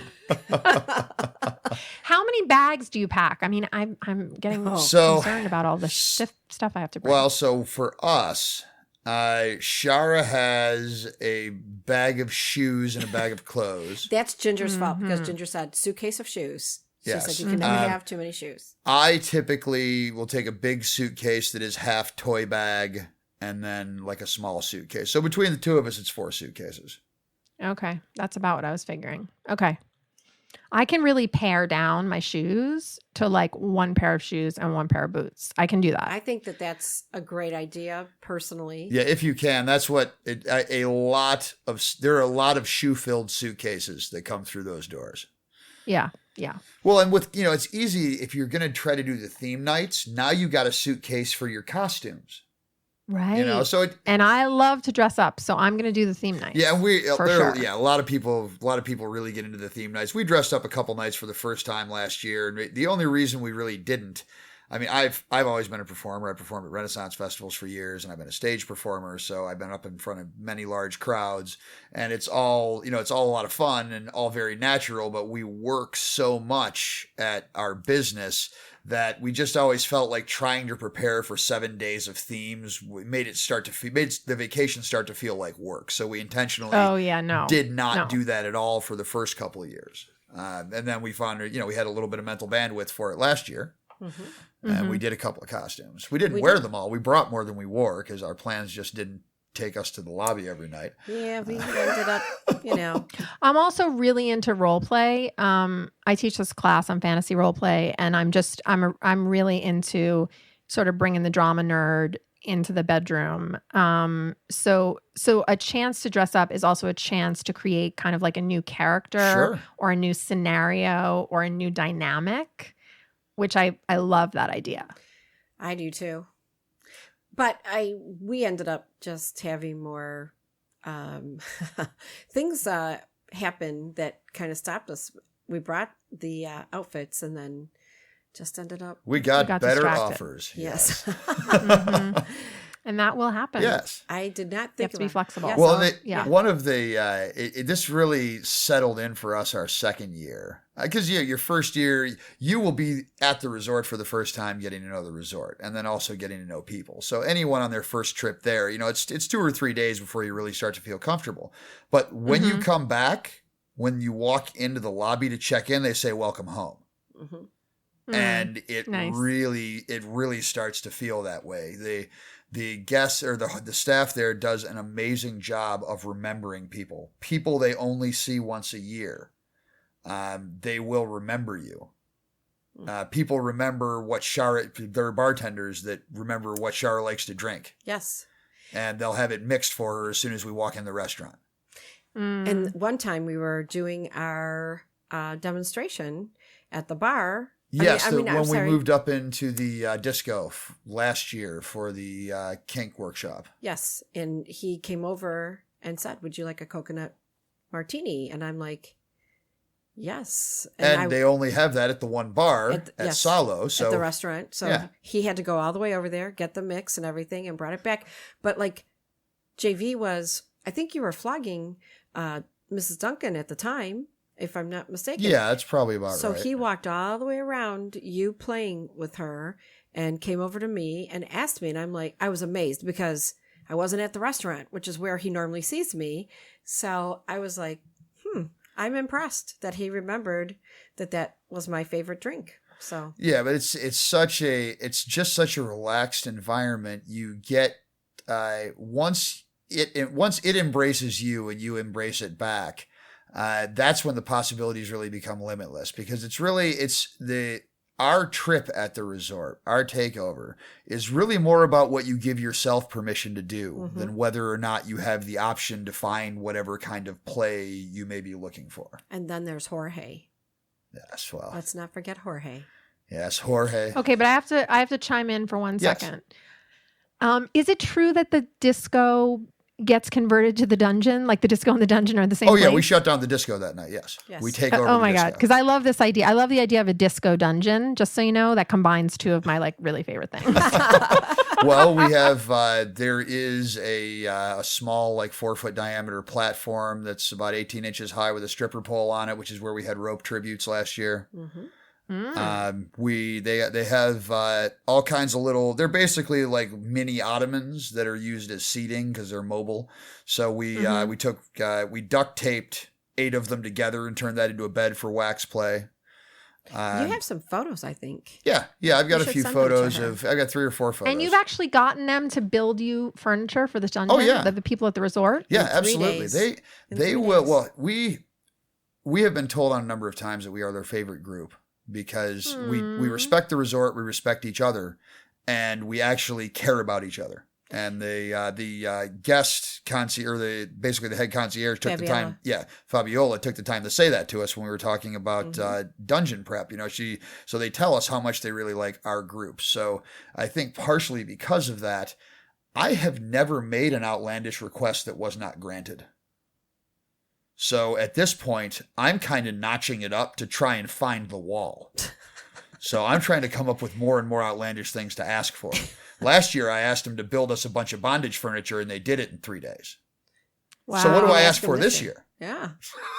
How many bags do you pack? I mean, I'm getting concerned about all the stuff I have to bring. Well, so for us, Shara has a bag of shoes and a bag of clothes. That's Ginger's fault because Ginger said suitcase of shoes. She Yes. said you can never have too many shoes. I typically will take a big suitcase that is half toy bag and then like a small suitcase. So between the two of us, it's 4 suitcases. Okay, that's about what I was figuring. Okay. I can really pare down my shoes to like 1 pair of shoes and 1 pair of boots. I can do that. I think that that's a great idea personally. Yeah, if you can. That's what there are a lot of shoe-filled suitcases that come through those doors. Yeah. Well, and with, it's easy if you're going to try to do the theme nights. Now you got a suitcase for your costumes. Right. And I love to dress up, so I'm going to do the theme nights. Yeah, sure. Yeah, a lot of people really get into the theme nights. We dressed up a couple nights for the first time last year, and the only reason we really didn't, I mean, I've always been a performer. I performed at Renaissance festivals for years, and I've been a stage performer, so I've been up in front of many large crowds, and it's all a lot of fun and all very natural, but we work so much at our business that we just always felt like trying to prepare for 7 days of themes made the vacation start to feel like work. So we intentionally did not do that at all for the first couple of years. And then we found, we had a little bit of mental bandwidth for it last year. Mm-hmm. And we did a couple of costumes. We didn't wear them all. We brought more than we wore because our plans just didn't take us to the lobby every night. Yeah, we ended up, I'm also really into role play. I teach this class on fantasy role play, and I'm really into sort of bringing the drama nerd into the bedroom. So a chance to dress up is also a chance to create kind of like a new character or a new scenario or a new dynamic, which I love that idea. I do too. But we ended up just having more things happen that kind of stopped us. We brought the outfits and then just ended up. We got better distracted. Offers. Yes. Mm-hmm. And that will happen. Yes. I did not think you have to be flexible. Yes, well, one of the this really settled in for us our second year. Because your first year, you will be at the resort for the first time, getting to know the resort, and then also getting to know people. So anyone on their first trip there, it's 2 or 3 days before you really start to feel comfortable. But when you come back, when you walk into the lobby to check in, they say, "Welcome home." And it really starts to feel that way. The guests or the staff there does an amazing job of remembering people they only see once a year. They will remember you. People remember what there are bartenders that remember what Shara likes to drink. Yes. And they'll have it mixed for her as soon as we walk in the restaurant. And one time we were doing our demonstration at the bar. Yes, when we moved up into the disco last year for the kink workshop. Yes, and he came over and said, "Would you like a coconut martini?" And I'm like, "Yes." And they only have that at the one bar at Salo. So at the restaurant. So he had to go all the way over there, get the mix and everything, and brought it back. But like JV was, I think you were flogging Mrs. Duncan at the time, if I'm not mistaken. Yeah, that's probably about right. So he walked all the way around you playing with her and came over to me and asked me. And I'm like, I was amazed because I wasn't at the restaurant, which is where he normally sees me. So I was like, I'm impressed that he remembered that was my favorite drink. So yeah, but it's just such a relaxed environment. You get once it embraces you and you embrace it back. That's when the possibilities really become limitless, because our trip at the resort, our takeover, is really more about what you give yourself permission to do than whether or not you have the option to find whatever kind of play you may be looking for. And then there's Jorge. Yes, well. Let's not forget Jorge. Yes, Jorge. Okay, but I have to chime in for 1 second. Is it true that the disco gets converted to the dungeon? Like the disco and the dungeon are the same place? We shut down the disco that night, yes. We take over Oh my the disco. God, because I love this idea. I love the idea of a disco dungeon, just so you know. That combines two of my really favorite things. Well, we have, there is a small 4-foot diameter platform that's about 18 inches high with a stripper pole on it, which is where we had rope tributes last year. They have all kinds of they're basically like mini ottomans that are used as seating because they're mobile. So we duct taped 8 of them together and turned that into a bed for wax play. You have some photos, I think. Yeah. I've got a few photos I've got 3 or 4 photos. And you've actually gotten them to build you furniture for this dungeon? Oh yeah, the people at the resort. Yeah, absolutely. They will. Well, we have been told on a number of times that we are their favorite group, because we respect the resort, we respect each other, and we actually care about each other. And the guest concierge, or basically the head concierge, took Fabiola. the time. Fabiola took the time to say that to us when we were talking about dungeon prep. So they tell us how much they really like our group. So I think partially because of that, I have never made an outlandish request that was not granted. So at this point, I'm kind of notching it up to try and find the wall. So I'm trying to come up with more and more outlandish things to ask for. Last year, I asked them to build us a bunch of bondage furniture, and they did it in 3 days. Wow. So what do I ask for this year? Yeah,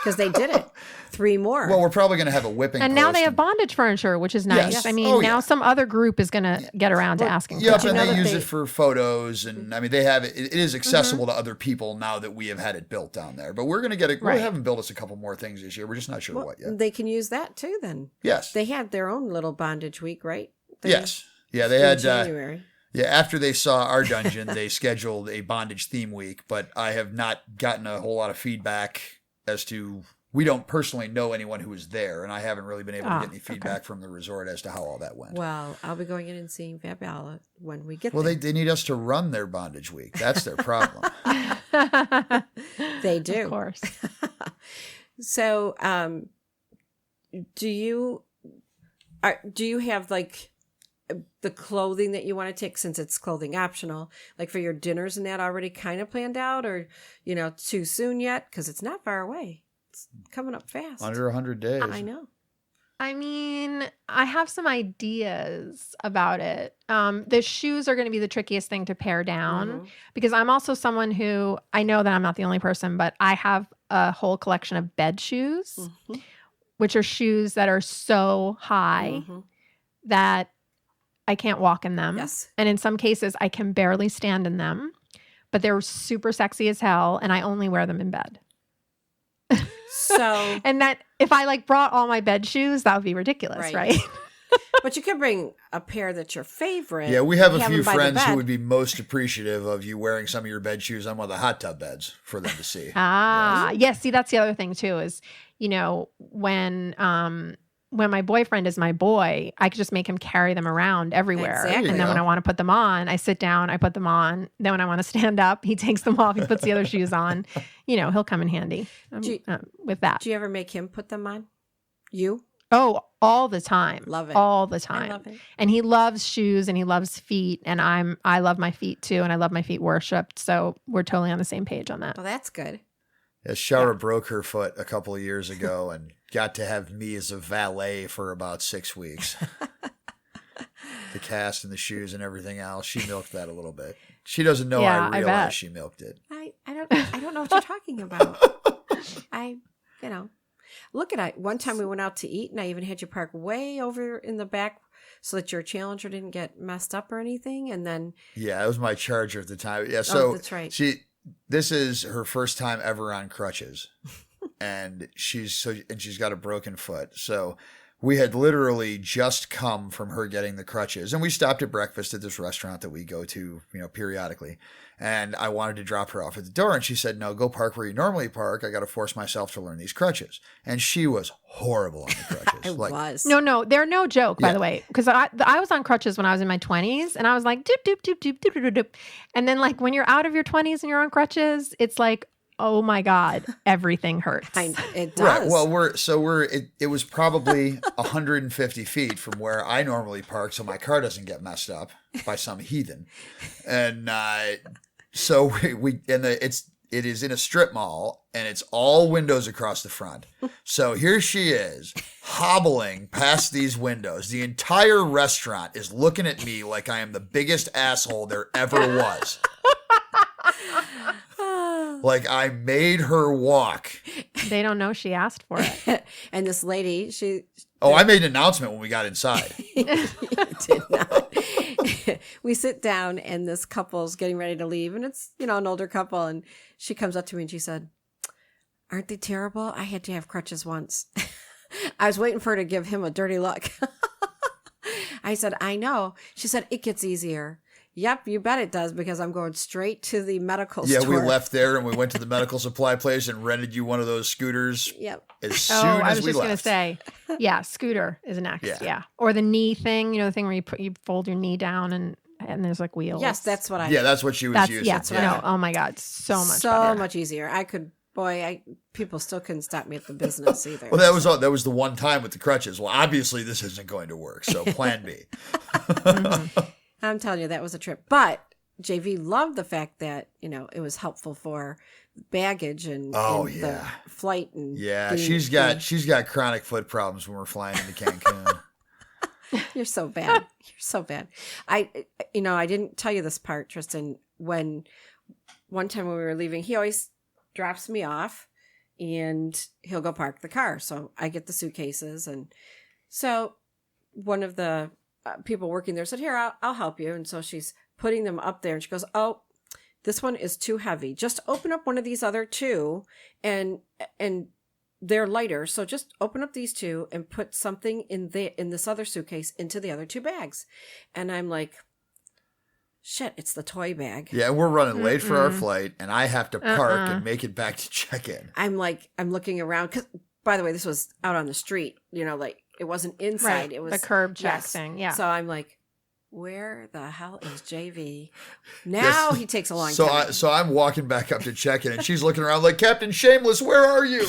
because they did it. 3 more. Well, we're probably going to have a whipping And post. now they have bondage furniture, which is nice. Yes. I mean, now some other group is going to get around to asking for Yep, it. and they use it for photos, and I mean, they have it. It is accessible to other people now that we have had it built down there. But we're going to get it. We'll have them build us a couple more things this year. We're just not sure what yet. They can use that too then. Yes. They had their own little bondage week, right? Yes. Yeah, they had January. After they saw our dungeon, they scheduled a bondage theme week, but I have not gotten a whole lot of feedback as to, we don't personally know anyone who was there, and I haven't really been able to get any feedback from the resort as to how all that went. Well, I'll be going in and seeing Fabiola when we get there. Well, they need us to run their bondage week. That's their problem. They do. Of course. So, do you have the clothing that you want to take, since it's clothing optional, like for your dinners and that already kind of planned out, or, too soon yet? Because it's not far away. It's coming up fast. Under 100 days. I know. I mean, I have some ideas about it. The shoes are going to be the trickiest thing to pare down, because I'm also someone who, I know that I'm not the only person, but I have a whole collection of bed shoes, which are shoes that are so high that I can't walk in them. Yes. And in some cases, I can barely stand in them, but they're super sexy as hell, and I only wear them in bed. So, And that if I like brought all my bed shoes, that would be ridiculous, right? but you can bring a pair that's your favorite. Yeah, we have a them few by the friends who bed. would be most appreciative of you wearing some of your bed shoes on one of the hot tub beds for them to see. Yes. See, that's the other thing too is, when my boyfriend is my boy, I could just make him carry them around everywhere. Exactly. And then when I want to put them on, I sit down, I put them on. Then when I want to stand up, he takes them off, he puts the other shoes on. He'll come in handy with that. Do you ever make him put them on? You? Oh, all the time. Love it. All the time. I love it. And he loves shoes and he loves feet. And I love my feet too. And I love my feet worshipped. So we're totally on the same page on that. Well, that's good. Yeah, Shara broke her foot a couple of years ago and got to have me as a valet for about 6 weeks. The cast and the shoes and everything else. She milked that a little bit. She doesn't know I realized she milked it. I don't know what you're talking about. Look at it. One time we went out to eat and I even had you park way over in the back so that your Challenger didn't get messed up or anything. And then Yeah, it was my Charger at the time. Yeah, so that's right. This is her first time ever on crutches. And she's got a broken foot. So we had literally just come from her getting the crutches, and we stopped at breakfast at this restaurant that we go to, periodically. And I wanted to drop her off at the door, and she said, "No, go park where you normally park. I got to force myself to learn these crutches." And she was horrible on the crutches. was. No, they're no joke, by the way, because I was on crutches when I was in my 20s, and I was like, doop, doop, doop, doop, doop, doop, doop. And then like when you're out of your 20s and you're on crutches, it's like, oh my God, everything hurts. It does. Right. Well, it was probably 150 feet from where I normally park, so my car doesn't get messed up by some heathen. And so it is in a strip mall, and it's all windows across the front. So here she is, hobbling past these windows. The entire restaurant is looking at me like I am the biggest asshole there ever was. Like I made her walk. They don't know she asked for it. And this lady, I made an announcement when we got inside. You did not. We sit down and this couple's getting ready to leave, and it's, an older couple, and she comes up to me and she said, "Aren't they terrible? I had to have crutches once." I was waiting for her to give him a dirty look. I said, "I know." She said, "It gets easier." Yep, you bet it does, because I'm going straight to the medical store. Yeah, we left there and we went to the medical supply place and rented you one of those scooters. Yep. As soon as we left. I was just going to say, yeah, scooter is next. Yeah. Or the knee thing, the thing where you fold your knee down and there's like wheels. Yes, that's what Yeah, that's what she was using. Yes, yeah. No, oh my God, so much easier. People still couldn't stop me at the business either. Well, that was the one time with the crutches. Well, obviously this isn't going to work, so plan B. I'm telling you, that was a trip. But JV loved the fact that, it was helpful for baggage and the flight. And she's got chronic foot problems when we're flying into Cancun. You're so bad. You're so bad. I didn't tell you this part, Tristan. When one time when we were leaving, he always drops me off and he'll go park the car. So I get the suitcases. And so one of the people working there said, "Here, I'll help you." And so she's putting them up there and she goes, "Oh, this one is too heavy. Just open up one of these other two and they're lighter. So just open up these two and put something in this other suitcase into the other two bags." And I'm like, shit, it's the toy bag. Yeah, we're running late for our flight and I have to park and make it back to check-in. I'm looking around, because, by the way, this was out on the street, it wasn't inside. Right, it was the curb check thing. Yeah. So I'm like, where the hell is JV? Now he takes a long time. So I'm walking back up to check-in and she's looking around like, "Captain Shameless, where are you?"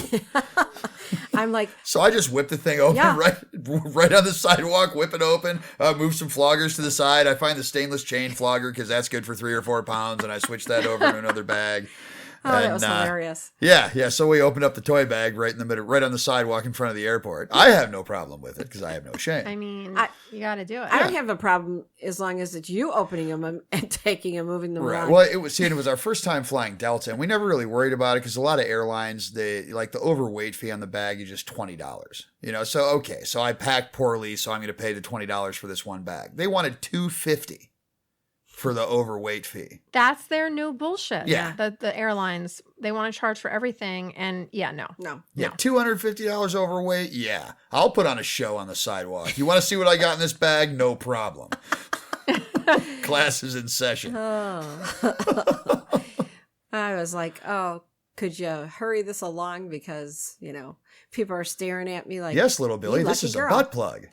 I'm like, so I just whip the thing open right on the sidewalk, whip it open, move some floggers to the side. I find the stainless chain flogger because that's good for 3 or 4 pounds, and I switch that over to another bag. Oh, that was hilarious. Yeah. So we opened up the toy bag right in the middle, right on the sidewalk in front of the airport. I have no problem with it because I have no shame. I mean, you got to do it. I don't have a problem as long as it's you opening them and taking them, moving them around. Well, it was our first time flying Delta, and we never really worried about it because a lot of airlines, they like the overweight fee on the bag is just $20. So okay, so I packed poorly, so I'm going to pay the $20 for this one bag. They wanted $250 for the overweight fee. That's their new bullshit. Yeah. The airlines, they want to charge for everything. And no. Yeah, $250 overweight? Yeah. I'll put on a show on the sidewalk. You want to see what I got in this bag? No problem. Class is in session. Oh. I was like, oh, could you hurry this along? Because, people are staring at me like, yes, little Billy, this is a butt plug.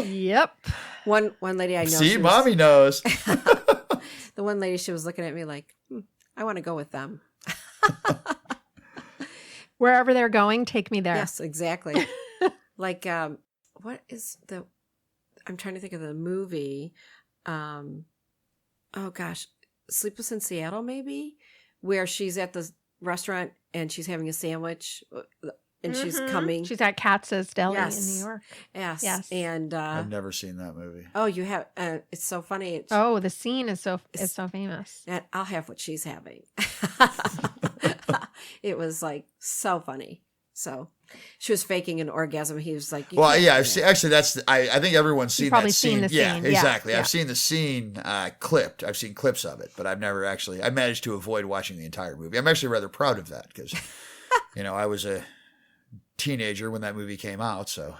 Yep. One lady I know. See, mommy knows. The one lady, she was looking at me like, I want to go with them. Wherever they're going, take me there. Yes, exactly. Like, what is I'm trying to think of the movie. Oh gosh, Sleepless in Seattle, maybe, where she's at the restaurant and she's having a sandwich and she's coming. She's at Katz's Deli in New York. Yes. And I've never seen that movie. Oh, you have? It's so funny. The scene is so famous. And I'll have what she's having. It was like so funny. So she was faking an orgasm. He was like, well, yeah, I've seen, actually, I think everyone's seen that scene. The yeah, scene. Exactly. Yeah. I've seen the scene clipped. I've seen clips of it, but I've never actually, I managed to avoid watching the entire movie. I'm actually rather proud of that because, I was a teenager when that movie came out, so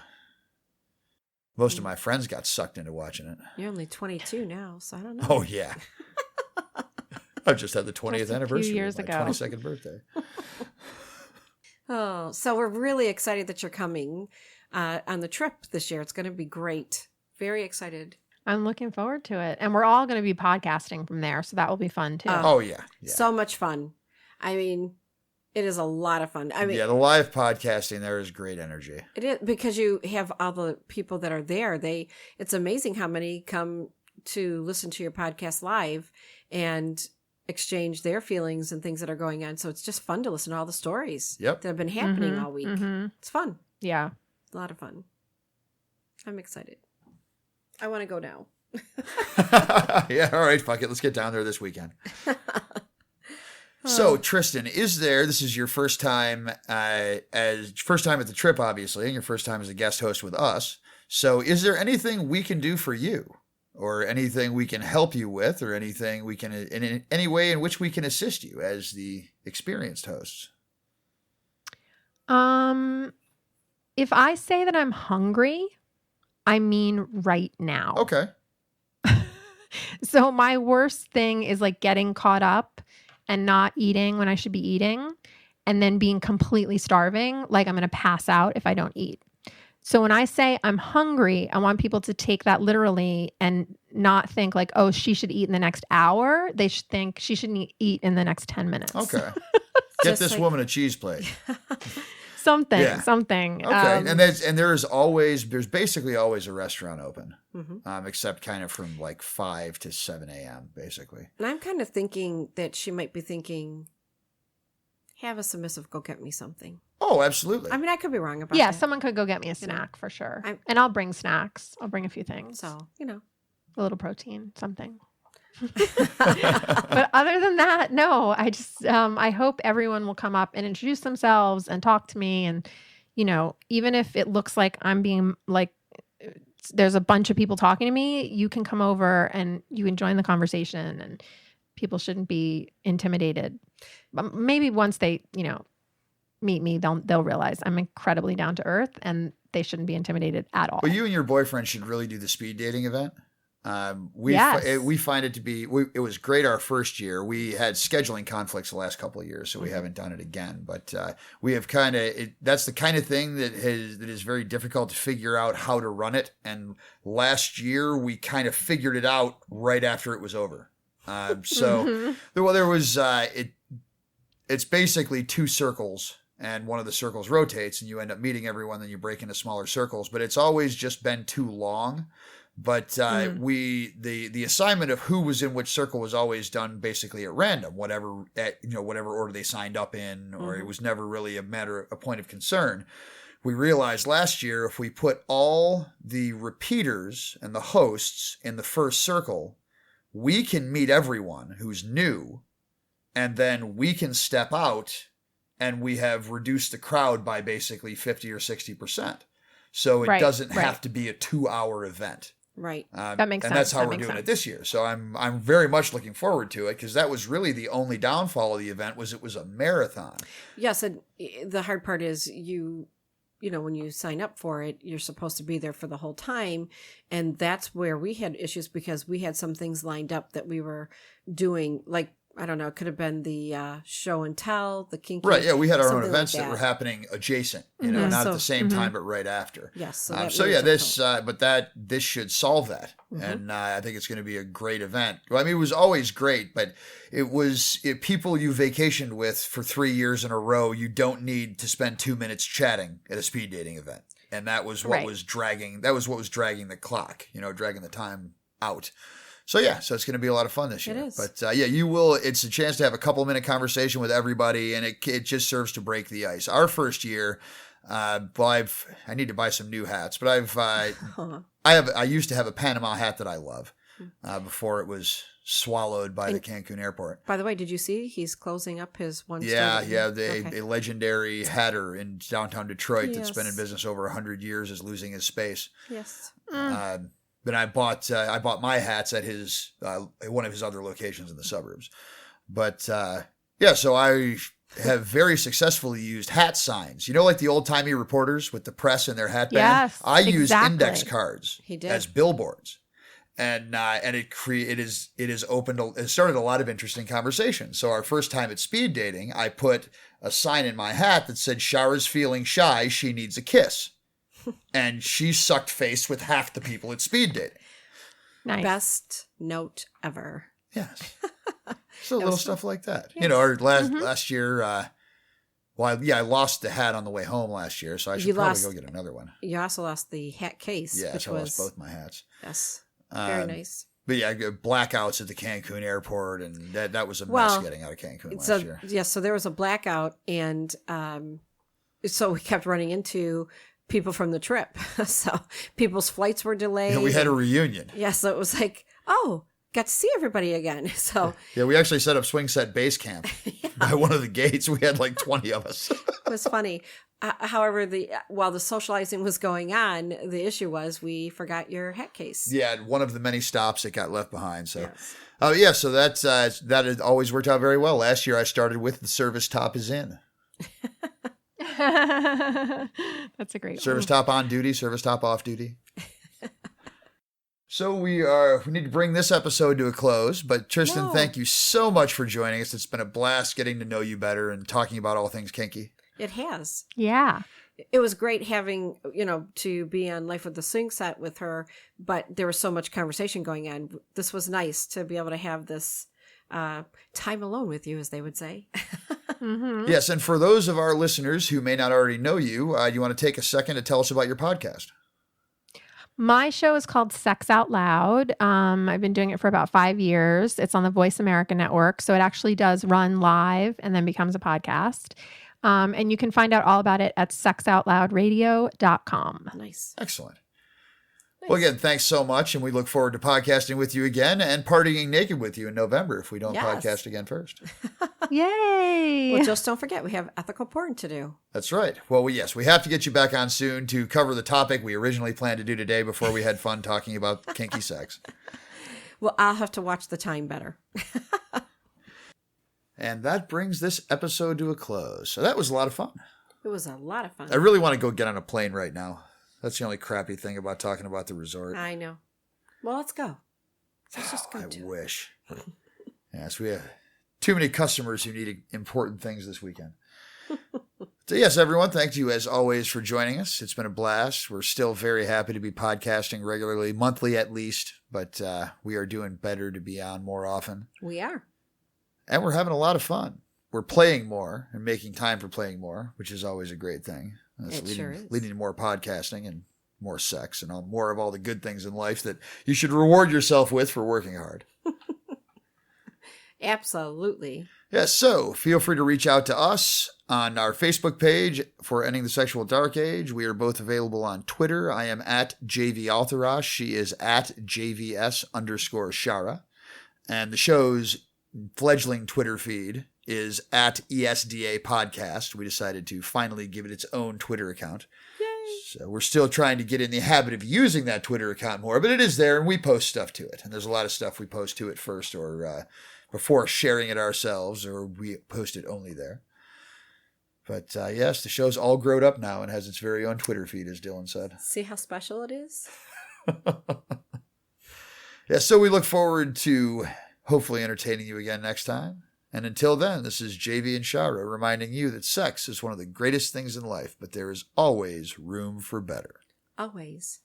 most of my friends got sucked into watching it. You're only 22 now, so I don't know. Oh, yeah. I've just had the 20th anniversary years of my ago. 22nd birthday. Oh, so we're really excited that you're coming on the trip this year. It's going to be great. Very excited. I'm looking forward to it. And we're all going to be podcasting from there, so that will be fun too. Oh, yeah. So much fun. I mean, it is a lot of fun. I mean, the live podcasting there is great energy. It is because you have all the people that are there. It's amazing how many come to listen to your podcast live and exchange their feelings and things that are going on. So it's just fun to listen to all the stories that have been happening all week. Mm-hmm. It's fun. Yeah. A lot of fun. I'm excited. I want to go now. Yeah. All right. Fuck it. Let's get down there this weekend. So, Tristan, this is your first time at the trip, obviously, and your first time as a guest host with us. So is there anything we can do for you or anything we can help you with or anything we can, in any way in which we can assist you as the experienced hosts? If I say that I'm hungry, I mean right now. Okay. So my worst thing is like getting caught up and not eating when I should be eating and then being completely starving, like I'm going to pass out if I don't eat. So when I say I'm hungry, I want people to take that literally and not think like, oh, she should eat in the next hour. They should think she should eat in the next 10 minutes. Okay. Get this woman a cheese plate. Something. Okay. There's basically always a restaurant open, except kind of from like 5 to 7 a.m. basically. And I'm kind of thinking that she might be thinking, have a submissive go get me something. Oh, absolutely. I mean, I could be wrong about that. Yeah, someone could go get me a snack for sure. And I'll bring snacks. I'll bring a few things. So, a little protein, something. But other than that, no, I just I hope everyone will come up and introduce themselves and talk to me. And even if it looks like I'm being like there's a bunch of people talking to me, you can come over and you can join the conversation, and people shouldn't be intimidated. But maybe once they meet me, they'll realize I'm incredibly down to earth and they shouldn't be intimidated at all. Well, you and your boyfriend should really do the speed dating event. We find it to be, it was great our first year. We had scheduling conflicts the last couple of years, so we haven't done it again. But we have that's the kind of thing that is very difficult to figure out how to run it. And last year we kind of figured it out right after it was over. There was, it's basically 2 circles. And one of the circles rotates and you end up meeting everyone, then you break into smaller circles. But it's always just been too long. But the assignment of who was in which circle was always done basically at random, whatever order they signed up in, or it was never really a point of concern. We realized last year if we put all the repeaters and the hosts in the first circle, we can meet everyone who's new, and then we can step out, and we have reduced the crowd by basically 50 or 60%. So it doesn't have to be a 2-hour event. Right. That makes sense. And that's how we're doing it this year. So I'm very much looking forward to it, because that was really the only downfall of the event was it was a marathon. Yes, and the hard part is when you sign up for it, you're supposed to be there for the whole time. And that's where we had issues, because we had some things lined up that we were doing, like, I don't know, it could have been the show and tell, the kinky. Right, yeah, we had our own something events like that were happening adjacent, not at the same time, but right after. Yes. This should solve that. And I think it's going to be a great event. Well, I mean, it was always great, but people you vacationed with for 3 years in a row, you don't need to spend 2 minutes chatting at a speed dating event. And that was what was dragging the clock, dragging the time out. So it's going to be a lot of fun this year. It is. But you will. It's a chance to have a couple-minute conversation with everybody, and it just serves to break the ice. Our first year, I need to buy some new hats, but I used to have a Panama hat that I love before it was swallowed by the Cancun airport. By the way, did you see he's closing up his one? A legendary hatter in downtown Detroit that's been in business over 100 years is losing his space. Yes. But I bought my hats at his one of his other locations in the suburbs. But so I have very successfully used hat signs. Like the old timey reporters with the press and their hat band. Yes, I use index cards as billboards, and it started a lot of interesting conversations. So our first time at speed dating, I put a sign in my hat that said, "Shara's feeling shy. She needs a kiss." And she sucked face with half the people at speed dating. Nice. Best note ever. Yes. So little stuff like that. Yes. Or last year, I lost the hat on the way home last year, so I should probably go get another one. You also lost the hat case. Yes, I lost both my hats. Yes. Very nice. But blackouts at the Cancun airport, and that was a mess getting out of Cancun last year. Yes, so there was a blackout, and so we kept running into people from the trip. So people's flights were delayed. Yeah, we had a reunion. Yeah, so it was like, got to see everybody again. So we actually set up swing set base camp by one of the gates. We had like 20 of us. It was funny. However, while the socializing was going on, the issue was we forgot your hat case. Yeah, one of the many stops that got left behind. So, yes. So that has always worked out very well. Last year I started with the service top is in. That's a great service top on duty, service top off duty. So we need to bring this episode to a close, but Tristan, thank you so much for joining us. It's been a blast getting to know you better and talking about all things kinky. It has. Yeah. It was great having, to be on Life with the Swing Set with her, but there was so much conversation going on. This was nice to be able to have this time alone with you, as they would say. Yes, and for those of our listeners who may not already know you, you want to take a second to tell us about your podcast? My show is called Sex Out Loud. I've been doing it for about 5 years. It's on the Voice America Network, so it actually does run live and then becomes a podcast. And you can find out all about it at sexoutloudradio.com. Nice. Excellent. Well, again, thanks so much, and we look forward to podcasting with you again and partying naked with you in November if we don't podcast again first. Yay! Well, just don't forget, we have ethical porn to do. That's right. Well, we have to get you back on soon to cover the topic we originally planned to do today before we had fun talking about kinky sex. Well, I'll have to watch the time better. And that brings this episode to a close. So that was a lot of fun. It was a lot of fun. I really want to go get on a plane right now. That's the only crappy thing about talking about the resort. I know. Well, let's go. Let's just go. I wish. Yes, we have too many customers who need important things this weekend. So yes, everyone, thank you as always for joining us. It's been a blast. We're still very happy to be podcasting regularly, monthly at least, but we are doing better to be on more often. We are. And we're having a lot of fun. We're playing more and making time for playing more, which is always a great thing. That's leading to more podcasting and more sex and more of all the good things in life that you should reward yourself with for working hard. Absolutely. Yeah, so feel free to reach out to us on our Facebook page for Ending the Sexual Dark Age. We are both available on Twitter. I am at JVAlterash. She is at JVS_Shara. And the show's fledgling Twitter feed is at ESDA Podcast. We decided to finally give it its own Twitter account. Yay. So we're still trying to get in the habit of using that Twitter account more, but it is there and we post stuff to it. And there's a lot of stuff we post to it first or before sharing it ourselves, or we post it only there. But yes, the show's all grown up now and has its very own Twitter feed, as Dylan said. See how special it is? Yeah, so we look forward to hopefully entertaining you again next time. And until then, this is JV and Shara reminding you that sex is one of the greatest things in life, but there is always room for better. Always.